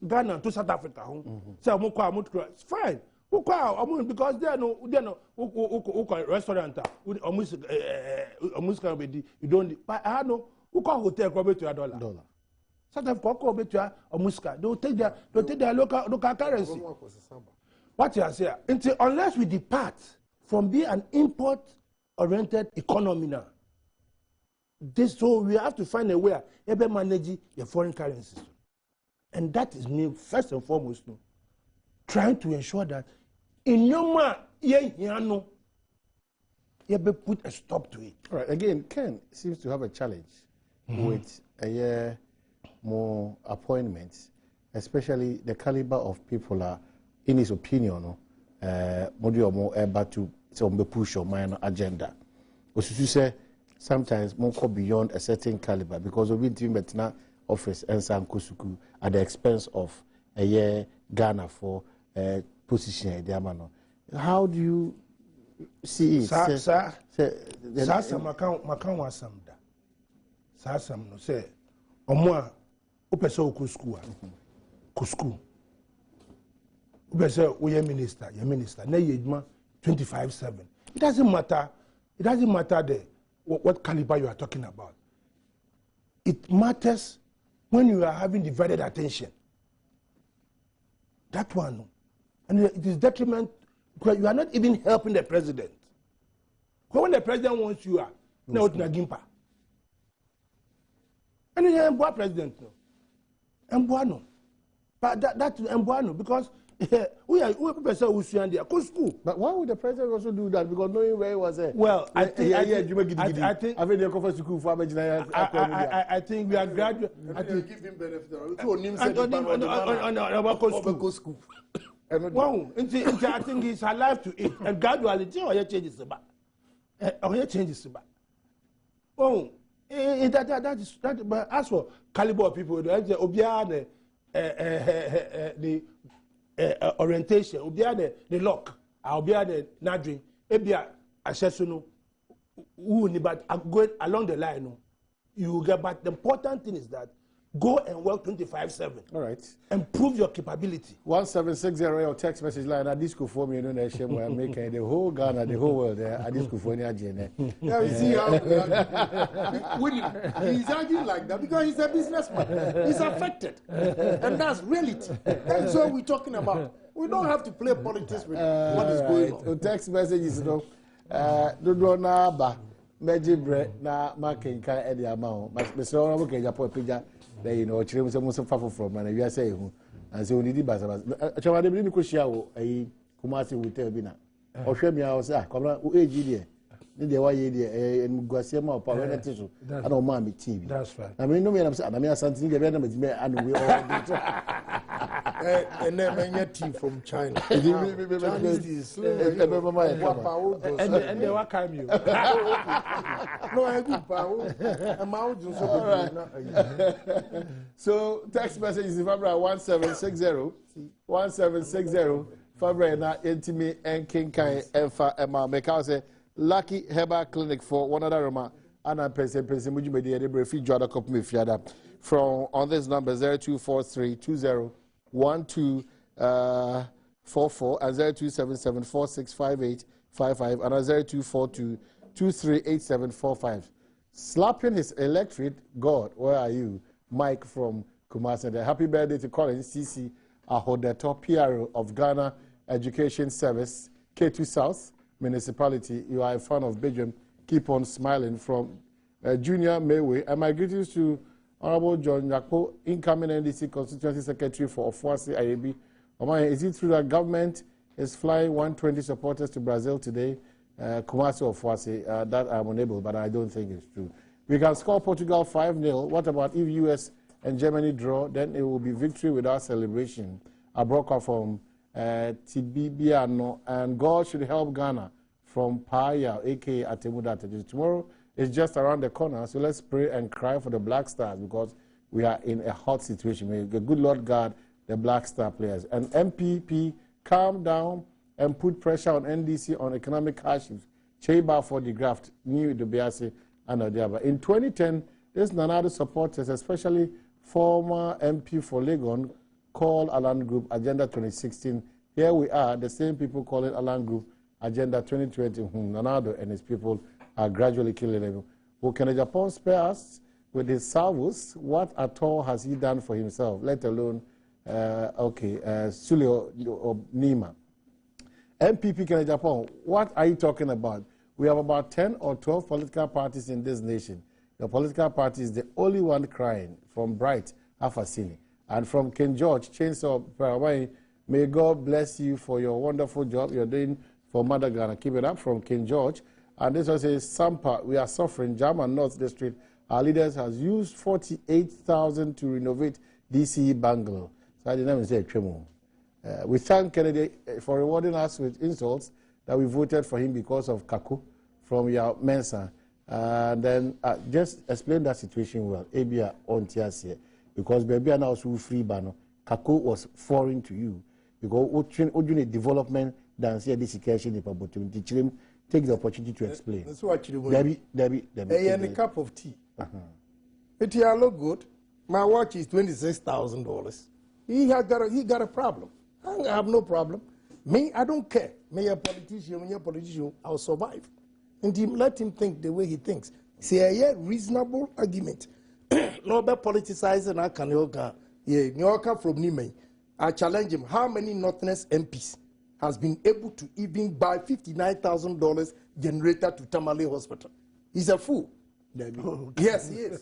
Ghana to South Africa. Say it's fine. Because they no restaurant. Almost can be you don't. But I know who call hotel come to $1. South Africa come to $1. They'll take their local currency. What you are saying? Unless we depart from being an import-oriented economy now, so we have to find a way to manage your foreign currencies, and that is me first and foremost. Trying to ensure that in your man, you put a stop to it. All right. Again, Ken seems to have a challenge with a year more appointments, especially the caliber of people are, in his opinion, more able to push your minor agenda. But you say sometimes more go beyond a certain caliber because of it in office and Sankosuku at the expense of a year Ghana for position in the. How do you see it? Sir, Makan was some da. Sasam no say, Omoa, Upeso Kusku, Kusku. Upesa, your minister, nay, 25/7. It doesn't matter what caliber you are talking about. It matters when you are having divided attention. That one, and it is detriment because you are not even helping the president. Because when the president wants you, no, it's not gimpa. And you are president, no, Mbuano, but that's Mbuano because we people say we should there. But why would the president also do that? Because knowing where he was there. Well, I think we are graduate. I think give him benefit. Wow, I think he's alive to it, and gradually, changes about. Changes about. Oh, that is that. But as for caliber of people, the orientation, the lock, I'll be the nadri, ebia assessment. But going along the line, you get. But the important thing is that go and work 25/7. All right. And prove your capability. 1760 or text message line at disco for me, you know, I'm making the whole Ghana, the whole world there at disco for Now you see how he's arguing like that because he's a businessman. He's affected. And that's reality. That's what we're talking about. We don't have to play politics with what is going on. Text messages, you know, do na ba mejibre na makenka e dia ma o Mr. Honorable Kejapo Pija. There you know, children was almost far from and we are saying, and so we need Basa. Chama de Bini Kushia, a Kumasi will tell Bina. Or Shemia was a Koma, AGD, the way and Guasiama or Power Tissue. I don't mind me TV. That's right. I mean, no, I'm something and we all and then tea from China. And they were coming you. No, I do power. So, text message is Fabra 1760 Fabra na Intimi and King Kai Enfa Emma Mekause Lucky Herbal Clinic for one other Roma and I'm Person Mujimedia de Brefi Jada Copmi Fiada from on this number 0243201244 and 0277465855 and 0242238745. Slapping his electric God, where are you? Mike from Kumasi. Happy birthday to Colin CC Ahodeto, PRO of Ghana Education Service, K2 South Municipality. You are a fan of Badwam. Keep on smiling from Junior Mayway. And my greetings to Honorable John Yakpo, incoming NDC Constituency Secretary for Ofuasi IAB. Is it true that government is flying 120 supporters to Brazil today? Kumasi Ofuasi, that I'm unable, but I don't think it's true. We can score Portugal 5-0. What about if US and Germany draw? Then it will be victory without celebration. A broker from Tibibiano, and God should help Ghana from Paya, aka Atemuda. Tomorrow is just around the corner. So let's pray and cry for the Black Stars because we are in a hot situation. May the good Lord guard the Black Star players. And MPP, calm down and put pressure on NDC on economic hardships. Cheba for the graft, new the Biase and Odiaba. In 2010, this Nanado supporters, especially former MP for Legon, called Alan Group Agenda 2016. Here we are, the same people calling Alan Group Agenda 2020, whom Nanado and his people are gradually killing them. Who can Japan spare us with his salvos? What at all has he done for himself, let alone, Sulio or Nima? MPP Canada Japan, what are you talking about? We have about 10 or 12 political parties in this nation. The political party is the only one crying, from Bright, Afasini, and from King George, Chainsaw Paraguay. May God bless you for your wonderful job you're doing for Mother Ghana. Keep it up, from King George. And this was a Sampa. We are suffering. German North District. Our leaders has used 48,000 to renovate DCE Bangalore. So I didn't even say Tremo. We thank Kennedy for rewarding us with insults that we voted for him because of Kaku from your Mensa. And then just explain that situation well. Abia on Tiasia. Because baby now so free bano. Kaku was foreign to you. Because Ojuni development than say this occasion if opportunity. Take the opportunity to explain. That's what you Debbie. And a cup of tea. It look good. My watch is $26,000. He got a problem. I have no problem. Me, I don't care. Me a politician, I'll survive. And let him think the way he thinks. See a reasonable argument. No be politicizing I can yoga. Yeah, Nyoka from Nime. I challenge him. How many Northerners MPs has been able to even buy $59,000 generator to Tamale Hospital? He's a fool. Yes, he is.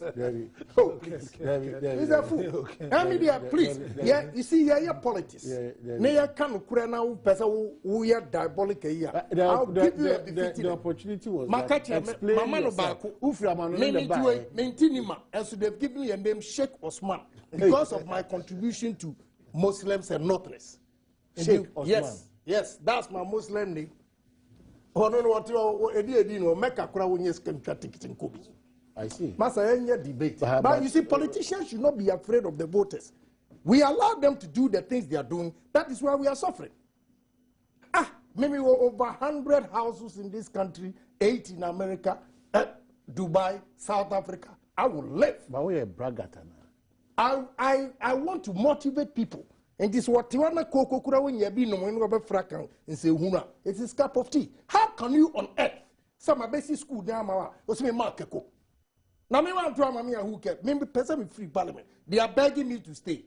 Oh, please. He's a fool. Okay. Please. Yeah, you see, yeah, politics. Yeah, can now person who are diabolic here. I'll give you the opportunity was explain and so they've given me a name Sheikh Osman because of my contribution to Muslims and Northerners. Sheikh Osman. Yes, that's my Muslim name. Oh no, what I see. Masa debate. But you see, politicians should not be afraid of the voters. We allow them to do the things they are doing. That is why we are suffering. Maybe over 100 houses in this country, 8 in America, Dubai, South Africa. I will live. But we are braggart. I want to motivate people. And this is what you want to cook when you be no one rubber fracan and say, Huna, it is a cup of tea. How can you on earth? Some basic school down was me market cook. Now, me want to drama me who kept maybe person with free parliament. They are begging me to stay.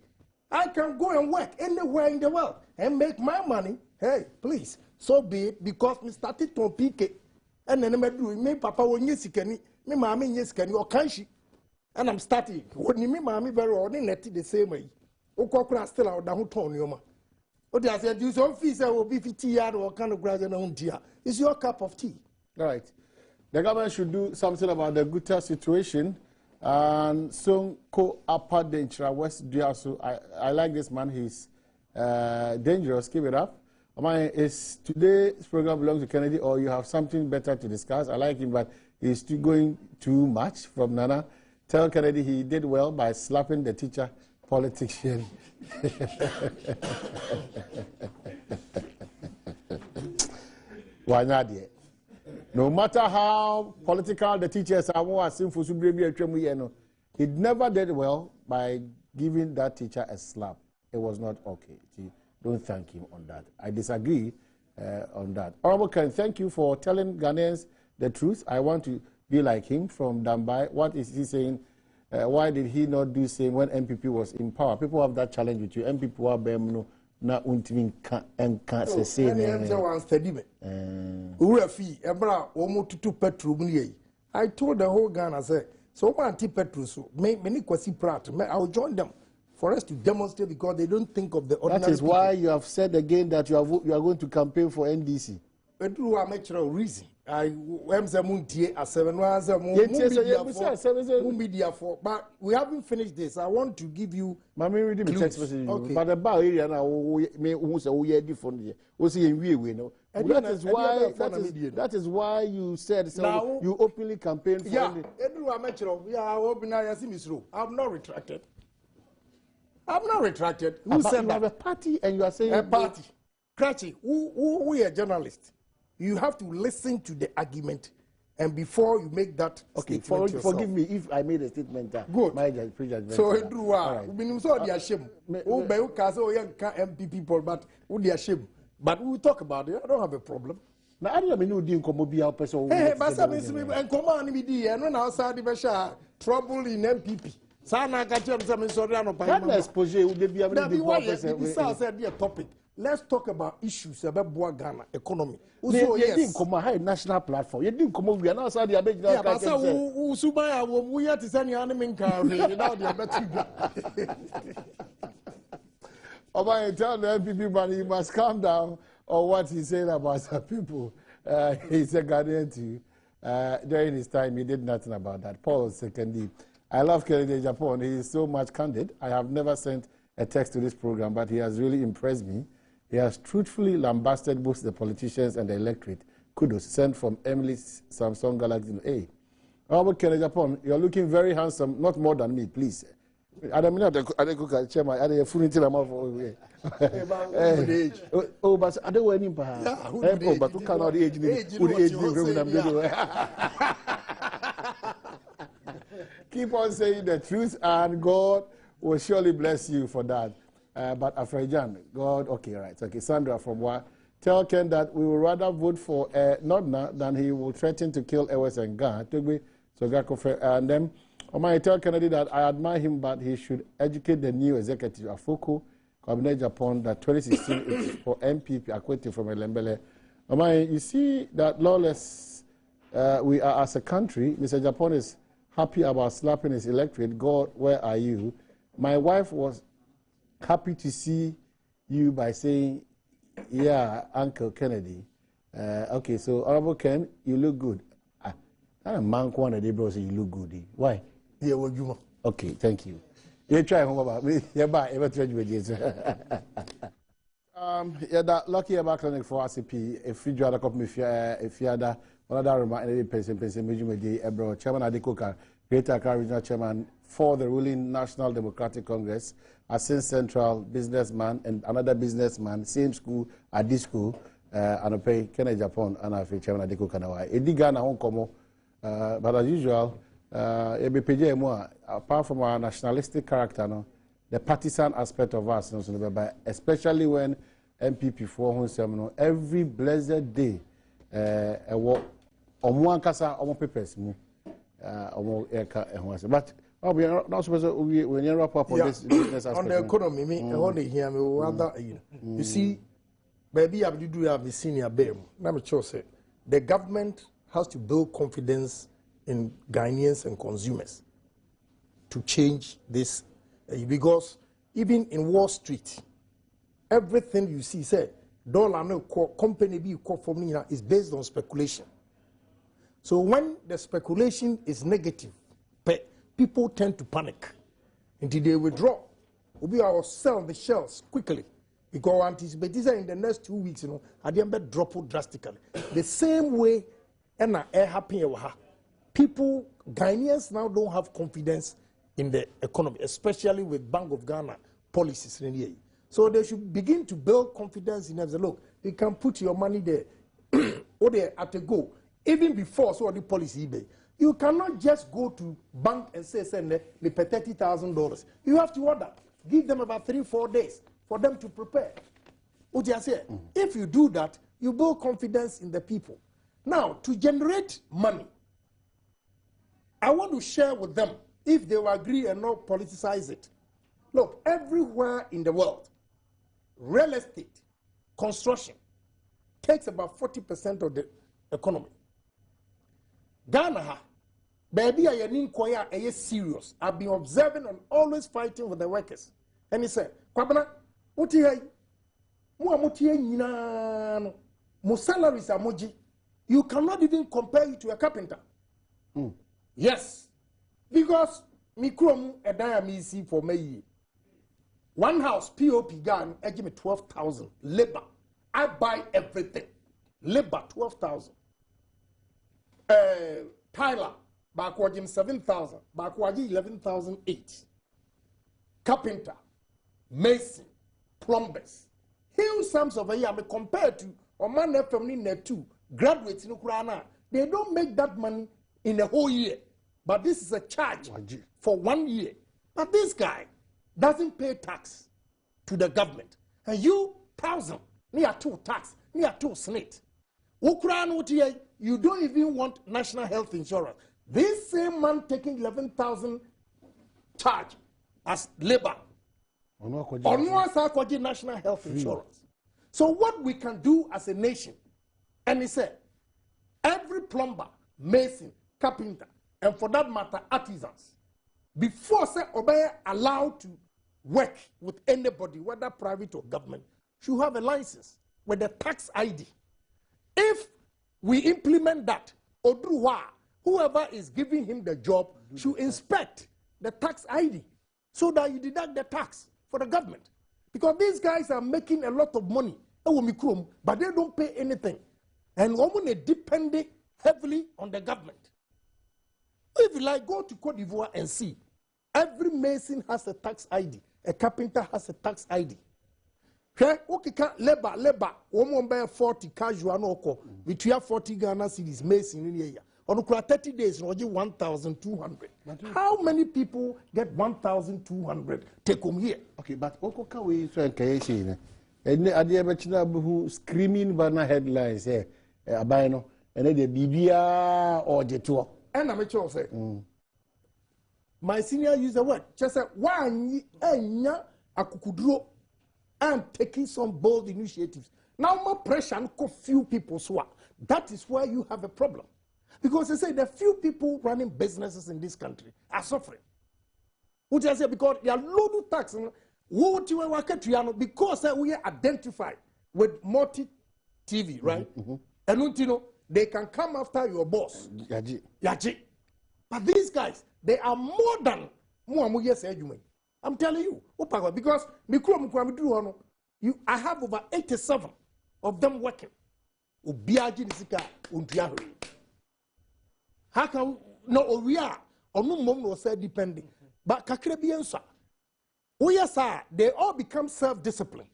I can go and work anywhere in the world and make my money. Hey, please, so be it because me started to pick and then I do me papa when you see me mommy yes can you can she and I'm starting when you me mommy very ordinary the same way. Okokura still out down town you ma. Oh, they said you so fees will be 50 yards or kind of graduate on tea. It's your cup of tea. All right. The government should do something about the Guta situation. And so, Apa Denchra West Diasu. I like this man. He's dangerous. Keep it up. Is today's program belongs to Kennedy, or you have something better to discuss? I like him, but he's still going too much from Nana. Tell Kennedy he did well by slapping the teacher politician. Why not yet? No matter how political the teachers are, he never did well by giving that teacher a slap. It was not okay. Don't thank him on that. I disagree on that. Honorable Ken, thank you for telling Ghanaians the truth. I want to be like him from Dambai. What is he saying? Why did he not do the same when MPP was in power? People have that challenge with you. MPP wa bemno na untimin enka se say I told the whole Ghana, I said, so anti petrol so many kwasi prat. I will join them for us to demonstrate because they don't think of the ordinary That is people. Why you have said again that you are going to campaign for NDC. Edru a metro reason. I am the muntie a 7 hours media for, but we haven't finished this. I want to give you. Mammy reading the text message. Okay. But the bar area now, who's a weird different. Was he in we know? And that is why you said so. Now, you openly campaigned for. Yeah, Edru a metro. Yeah, I open I see Miss Ro. I'm not retracted. Who said you have a party and you are saying a party? Cratchy, who a journalist? You have to listen to the argument, and before you make that statement forgive me if I made a statement. Good. My prejudgment. So Edru, we been so the shame. Who by who can say young MP people, but who they shame. But we will talk about it. I don't have a problem. Now I don't know who didn't come be our person. Hey, but some and come on, me di. And when outside the Basha trouble in MPP. Sana catch some sorry no pa. That exposure would be a very big topic. Let's talk about issues about Ghana economy. So you didn't come a national platform. You didn't come we are now outside the Abedina. Yeah, but so who subaya we are to send you animal car now the better. Oba tell the MPP man he must calm down on what he said about some people. He's a guardian to you. During his time he did nothing about that. Paul secondly. I love Kennedy Japan. He is so much candid. I have never sent a text to this program, but he has really impressed me. He has truthfully lambasted both the politicians and the electorate. Kudos. Sent from Emily Samsung Galaxy. Hey, Robert Kennedy Japan, you're looking very handsome. Not more than me, please. Adam, chairman. Oh, but I don't want him. Oh, but who cannot age me? Keep on saying the truth, and God will surely bless you for that. But Afrajan, God, okay, right. Okay, Sandra from what? Tell Ken that we will rather vote for Nodna than he will threaten to kill Ewes and Ga. And then, I tell Kennedy that I admire him, but he should educate the new executive, Afoko, Cabinet Japan, that 2016 is for MPP, acquitted from Elembele. You see that lawless we are as a country. Mr. Japan is happy about slapping his electorate. God, where are you? My wife was happy to see you by saying, yeah, Uncle Kennedy. Okay, so Honorable Ken, you look good. That a man one day bro say you look good. Why? Yeah, what you want? Okay, thank you. You try home about me. Yeah, bye. Ever try with this. Yeah, that lucky about clinic for RCP. If you draw a couple if you had another reminder, person, Ebro, Chairman Adekoka, Greater Accra Regional Chairman for the ruling National Democratic Congress, Asin Central businessman and another businessman, same school at this school, and pay Kennedy Japan and I Chairman Adekoka Nawa. Ediga na Hong Kong, but as usual, apart from our nationalistic character, no, the partisan aspect of us, especially when MPP for whom every blessed day, papers, but we are not supposed to when you wrap up on this business aspect. On the economy, me, I want to hear me. You see, baby, I do have the senior BEM. Let me say, the government has to build confidence in Ghanaians and consumers to change this, because even in Wall Street, everything you see, say, dollar no company be from is based on speculation. So when the speculation is negative, people tend to panic until they withdraw. We will sell the shares quickly because we anticipate this in the next 2 weeks. At the end, drop drastically. The same way, and happen. People, Ghanaians now don't have confidence in the economy, especially with Bank of Ghana policies. So they should begin to build confidence in them. Look, you can put your money there, or there at a go, even before so the policy. You cannot just go to bank and say they pay $30,000. You have to order. Give them about 3-4 days for them to prepare. If you do that, you build confidence in the people. Now, to generate money, I want to share with them, if they will agree and not politicize it. Look, everywhere in the world, real estate, construction, takes about 40% of the economy. Ghana, baby, I am serious. I've been observing and always fighting with the workers. And he said, Kwabana, what you mo salaries are moji. You cannot even compare it to a carpenter. Yes, because me krom a diamond for me. One house POP gun, I give me 12,000 labor. I buy everything. Labor 12,000. Tyler, backward him 7,000. Backward 11,008. Carpenter, mason, plumbers. Huge sums of a year compared to a man family net 2 graduates in Ukraine. They don't make that money in a whole year. But this is a charge for 1 year. But this guy doesn't pay tax to the government. And you, 1,000, near 2 tax, near 2 snake. Ukraine, you don't even want national health insurance. This same man taking 11,000 charge as labor. Or national health insurance. So what we can do as a nation, and he said, every plumber, mason, carpenter, and for that matter, artisans, before say obey allowed to work with anybody, whether private or government, should have a license with the tax ID. If we implement that, Odruwa, whoever is giving him the job, should inspect the tax ID so that you deduct the tax for the government. Because these guys are making a lot of money, but they don't pay anything. And they depend heavily on the government. If you like, go to Cote d'Ivoire and see. Every mason has a tax ID. A carpenter has a tax ID. Okay, labor, 40 casual no between 40 Ghana cedis mason in here. On 30 days, 1,200. How many people get 1,200 take home here? Okay, but Okoka we so encourage and idea who screaming banner headlines here, abino, and then the BBA or the tour. And I'm say, my senior used the word, just said, one year, I could draw and taking some bold initiatives. Now, more pressure and few people swap. That is where you have a problem. Because they say the few people running businesses in this country are suffering. What I say, because they are loaded tax. Because we are identified with multi-TV, right? And you know, they can come after your boss. Yaji. But these guys, they are more than I'm telling you. Because I have over 87 of them working. How can no we are or no mom was said depending. But Kakrebiansa. They all become self-disciplined.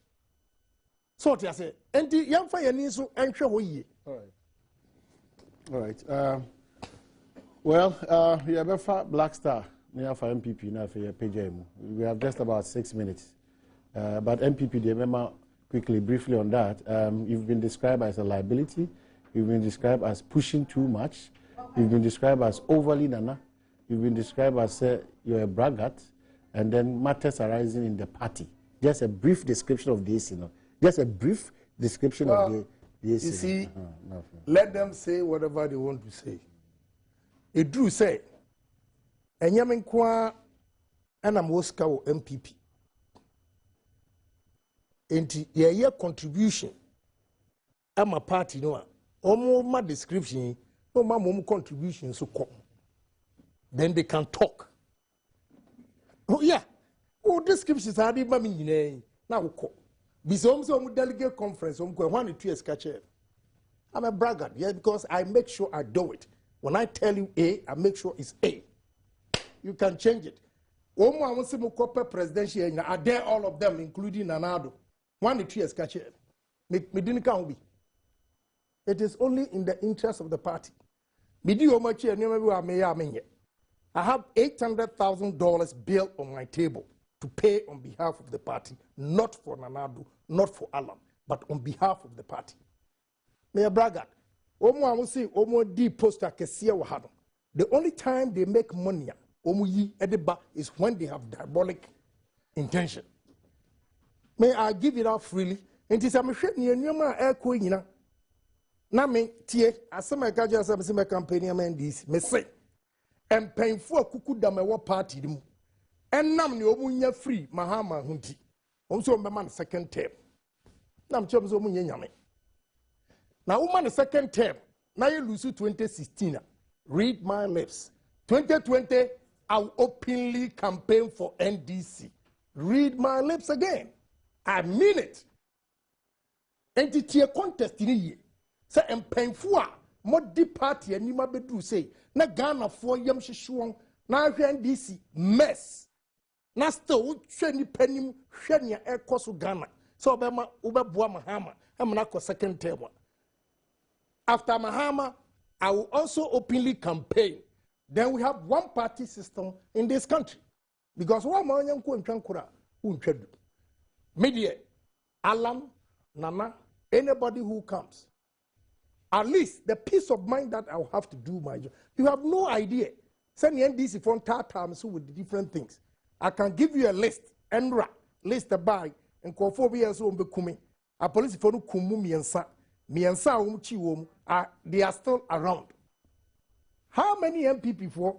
So what I say, and the young fire needs to enter. All right. Well, we have a Black Star near for MPP now for your PJM. We have just about 6 minutes. But MPP, they remember quickly, briefly on that. You've been described as a liability. You've been described as pushing too much. You've been described as overly nana. You've been described as you're a braggart. And then matters arising in the party. Just a brief description of this, Just a brief description of the You see, let them say whatever they want to say. It do say, and Yamenkwa and I'm Oscar MPP. And your contribution, I'm a party, no, almost my description, no, my mom contribution, so come. Then they can talk. Oh, yeah. Oh, descriptions are the mammy now. Because I'm delegate conference, I'm going 1 2 years catcher. I'm a braggart, yes, because I make sure I do it. When I tell you A, I make sure it's A. You can change it. Omo I want to see corporate presidential. I dare all of them, including Nanado. 1 2 years catcher. Me didn't count be. It is only in the interest of the party. Me do how much I have $800,000 bill on my table to pay on behalf of the party, not for Nanado, not for Alam, but on behalf of the party. Mayor Braggart, Omo I will say Omo D poster Kesia Wahado. The only time they make money, Omo Yi Edeba, is when they have diabolic intention. May I give it out freely? And it is a machine near air queen. Now, me, Tie, as some I catch us as a campaign, man, this, me say, and paying for Kuku Damawa party. And now, you omunya free, Mahama Hunti. Also, my man, second term. Nam Chomzo Munyame. Now, woman the second term. Now you lose 2016. Read my lips. 2020, I'll openly campaign for NDC. Read my lips again. I mean it. Entity contest in a year. Say painful. Modi party and you might be say. Na Ghana for yam shishuang. Na NDC mess. Na still sheni penny shenya air cost Ghana. So Obama Badwam Mahama. I'm not second term. After Mahama, I will also openly campaign. Then we have one party system in this country. Because one man media, Alan, Nana, anybody who comes. At least the peace of mind that I will have to do my job. You have no idea. Send the NDC from times with the different things. I can give you a list, list the buy, and call 4 years old becoming. A police for no kumumi and sa. Me and sa they are still around. How many MPP for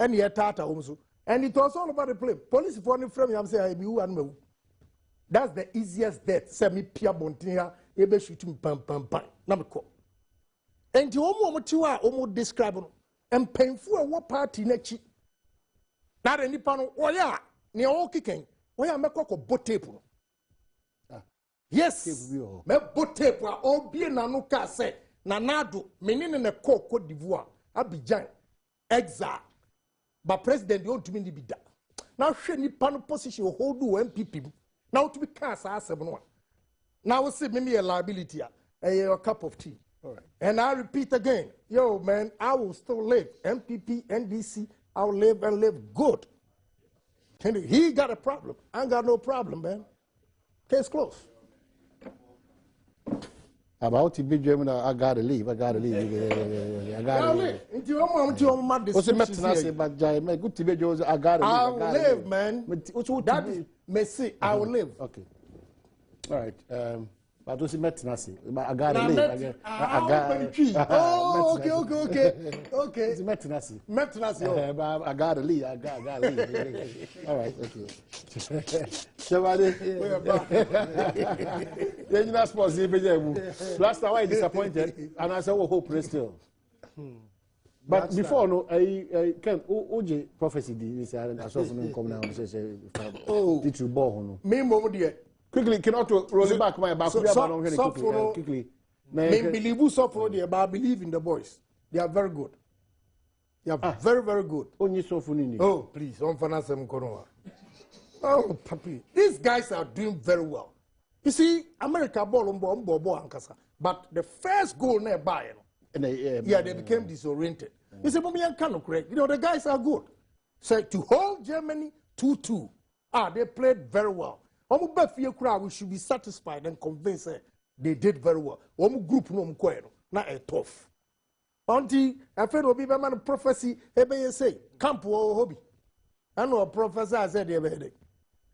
any Tata also? And it was all about the play. Police for the frame, I'm saying, you and me. That's the easiest death. Semi Pia Bontina, able shooting pam. Number call. And you almost describe and painful what party next. Not any panel, oh yeah, near all kicking. Why am I called boat tape? Yes, me boat tape, all be an anuka say, Nanado, meaning in a Cote d'Ivoire, Abidjan, exile. But President, you want to be that. Now, she panel position hold do MPP. Now to be cast as 7-1. Now, we see me a liability, a cup of tea. All right. And I repeat again, yo, man, I will still live. MPP, NDC, I'll live and live good. He got a problem. I ain't got no problem, man. Case closed. About to be German, I gotta leave. I gotta leave. I gotta leave. What's the matter? But good to be Joe's. I gotta leave. I'll live, man. That is Messi. I will live. Okay. All right. But what's the matter? I gotta leave. Oh, okay. It's Metinasi. I gotta leave. I gotta leave. All right. Okay. Somebody. Then you're not supposed to be there. Last time I disappointed, and I said, "Oh, hope still." But that's before no, I can OJ prophecy. This I saw from come now. Oh, did you born? Me more dear. Quickly, cannot roll it back my back. Quickly. May believe who suffer there, but I believe in the boys. They are very good. They are very good. Oh, please, don't finance them. Oh, papi, these guys are doing very well. You see, America ball but the first goal nearby, they became disoriented. You say, "Mommy, I cannot correct." You know, the guys are good. So to hold Germany 2-2, they played very well. We should be satisfied and convinced they did very well. One group no not a tough. Auntie, I feel will be a man prophecy. Say, camp or hobby. I know a professor said the other day.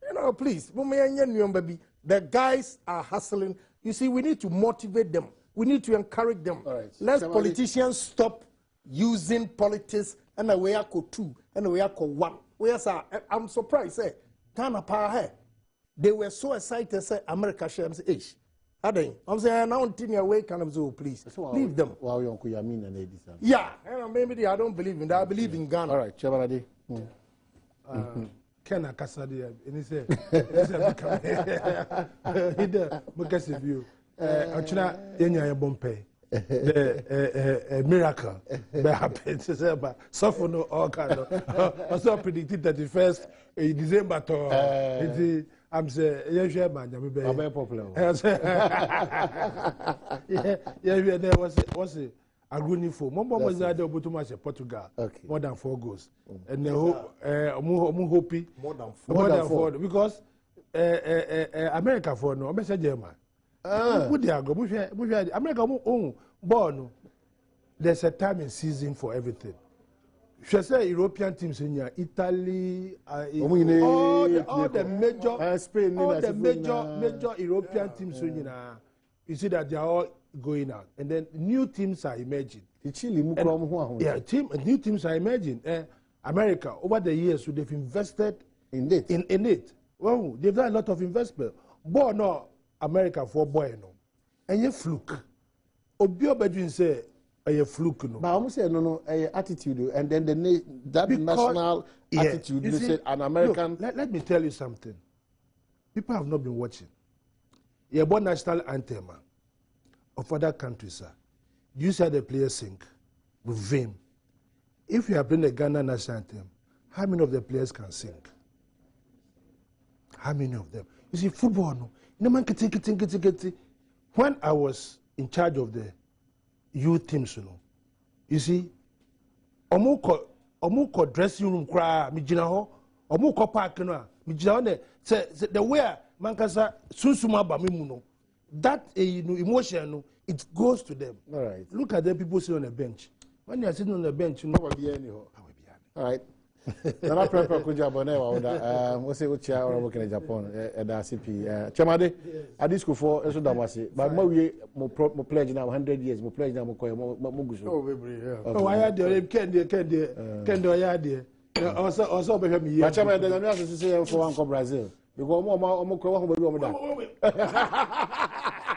You know, please, baby. The guys are hustling. You see, we need to motivate them. We need to encourage them. Right. Let politicians stop using politics and we are called 2 and we are called 1. I'm surprised. Ghana power. They were so excited, say America shares age. I'm saying now until you wake and so please leave them. Yeah, maybe I don't believe in that. I believe in Ghana. All right, Chabalade. Ken Akasadi, and he said, because of you, Achina, Yenya Bompe, a miracle that happened. Suffer no all kind of. Also predicted that the first December to. I'm saying, yeah, man, I'm very popular. Yeah, there was a green for Mom was there too much Portugal, more than 4 goals, and the whole hoping more than 4 because America for no message German. Would they go? America own born. There's a time and season for everything. Should say European teams in here, Italy, all the major, Spain, all the major European teams in here, you see that they are all going out, and then new teams are emerging. New teams are emerging. America over the years, so they've invested in it. Well, they've done a lot of investment. But no, America for boy no, and you fluke. Obi obedwin say a fluke no. But I almost say no attitude, and then that Because, national attitude. You say an American. Look, let me tell you something. People have not been watching. Yeah, about national anthem of other countries, sir. You see how the players sing with vim. If you are playing the Ghana national anthem, how many of the players can sing? How many of them? You see, football, no man kiti. When I was in charge of the youth teams, you see, omuko dressing room cry, mijina ho, omuko park no, mijina ho say the way mankasa susuma ba mimuno. That emotion, it goes to them. All right. Look at them people sitting on the bench. When they are sitting on the bench, you know what be anyhow. All right. Nana prepare kuja bone wa oda we say ochia ora work in Japan da CP chamade adisco for eso da wase but ma wie mo pledge na 100 years mo pledge na mo koy mo guso Oh, baby, yeah. Oh, why are they kende oya there also be me here. But chamade na me aso say for one Brazil because mo koy wa ho baby o mo da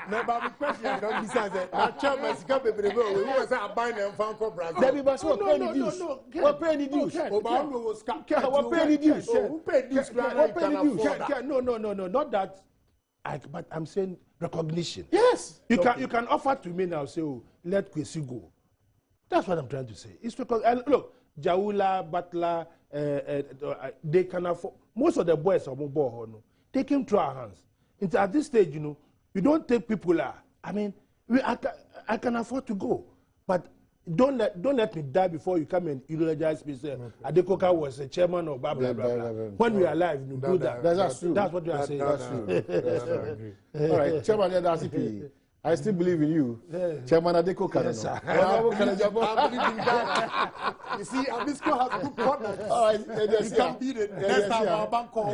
Never be question. Don't be saying that. My chairman is coming to the go. We was buying them from Brazil. Debbie Bass, what pay the dues? What pay the dues? Obama was What pay the dues? Who paid dues? What pay the dues? No, not that. But I'm saying recognition. Yes. You can offer to me now, say, oh, let Kwesi go. That's what I'm trying to say. It's because, and look, Jaula, Butler, they can afford, most of the boys are more take him through our hands. At this stage, we don't take people I mean, I can afford to go, but don't let me die before you come and eulogize me. Say Adekoka was a chairman of blah blah blah. When we are alive, you do that. That's true. That's what you are saying. That's true. All right, Chairman Edasipi, I still believe in you. Chairman Adekoka. Yes, sir. I believe in that. You see, Abisco has good partners. All right, You can beat it. Next time our bank call.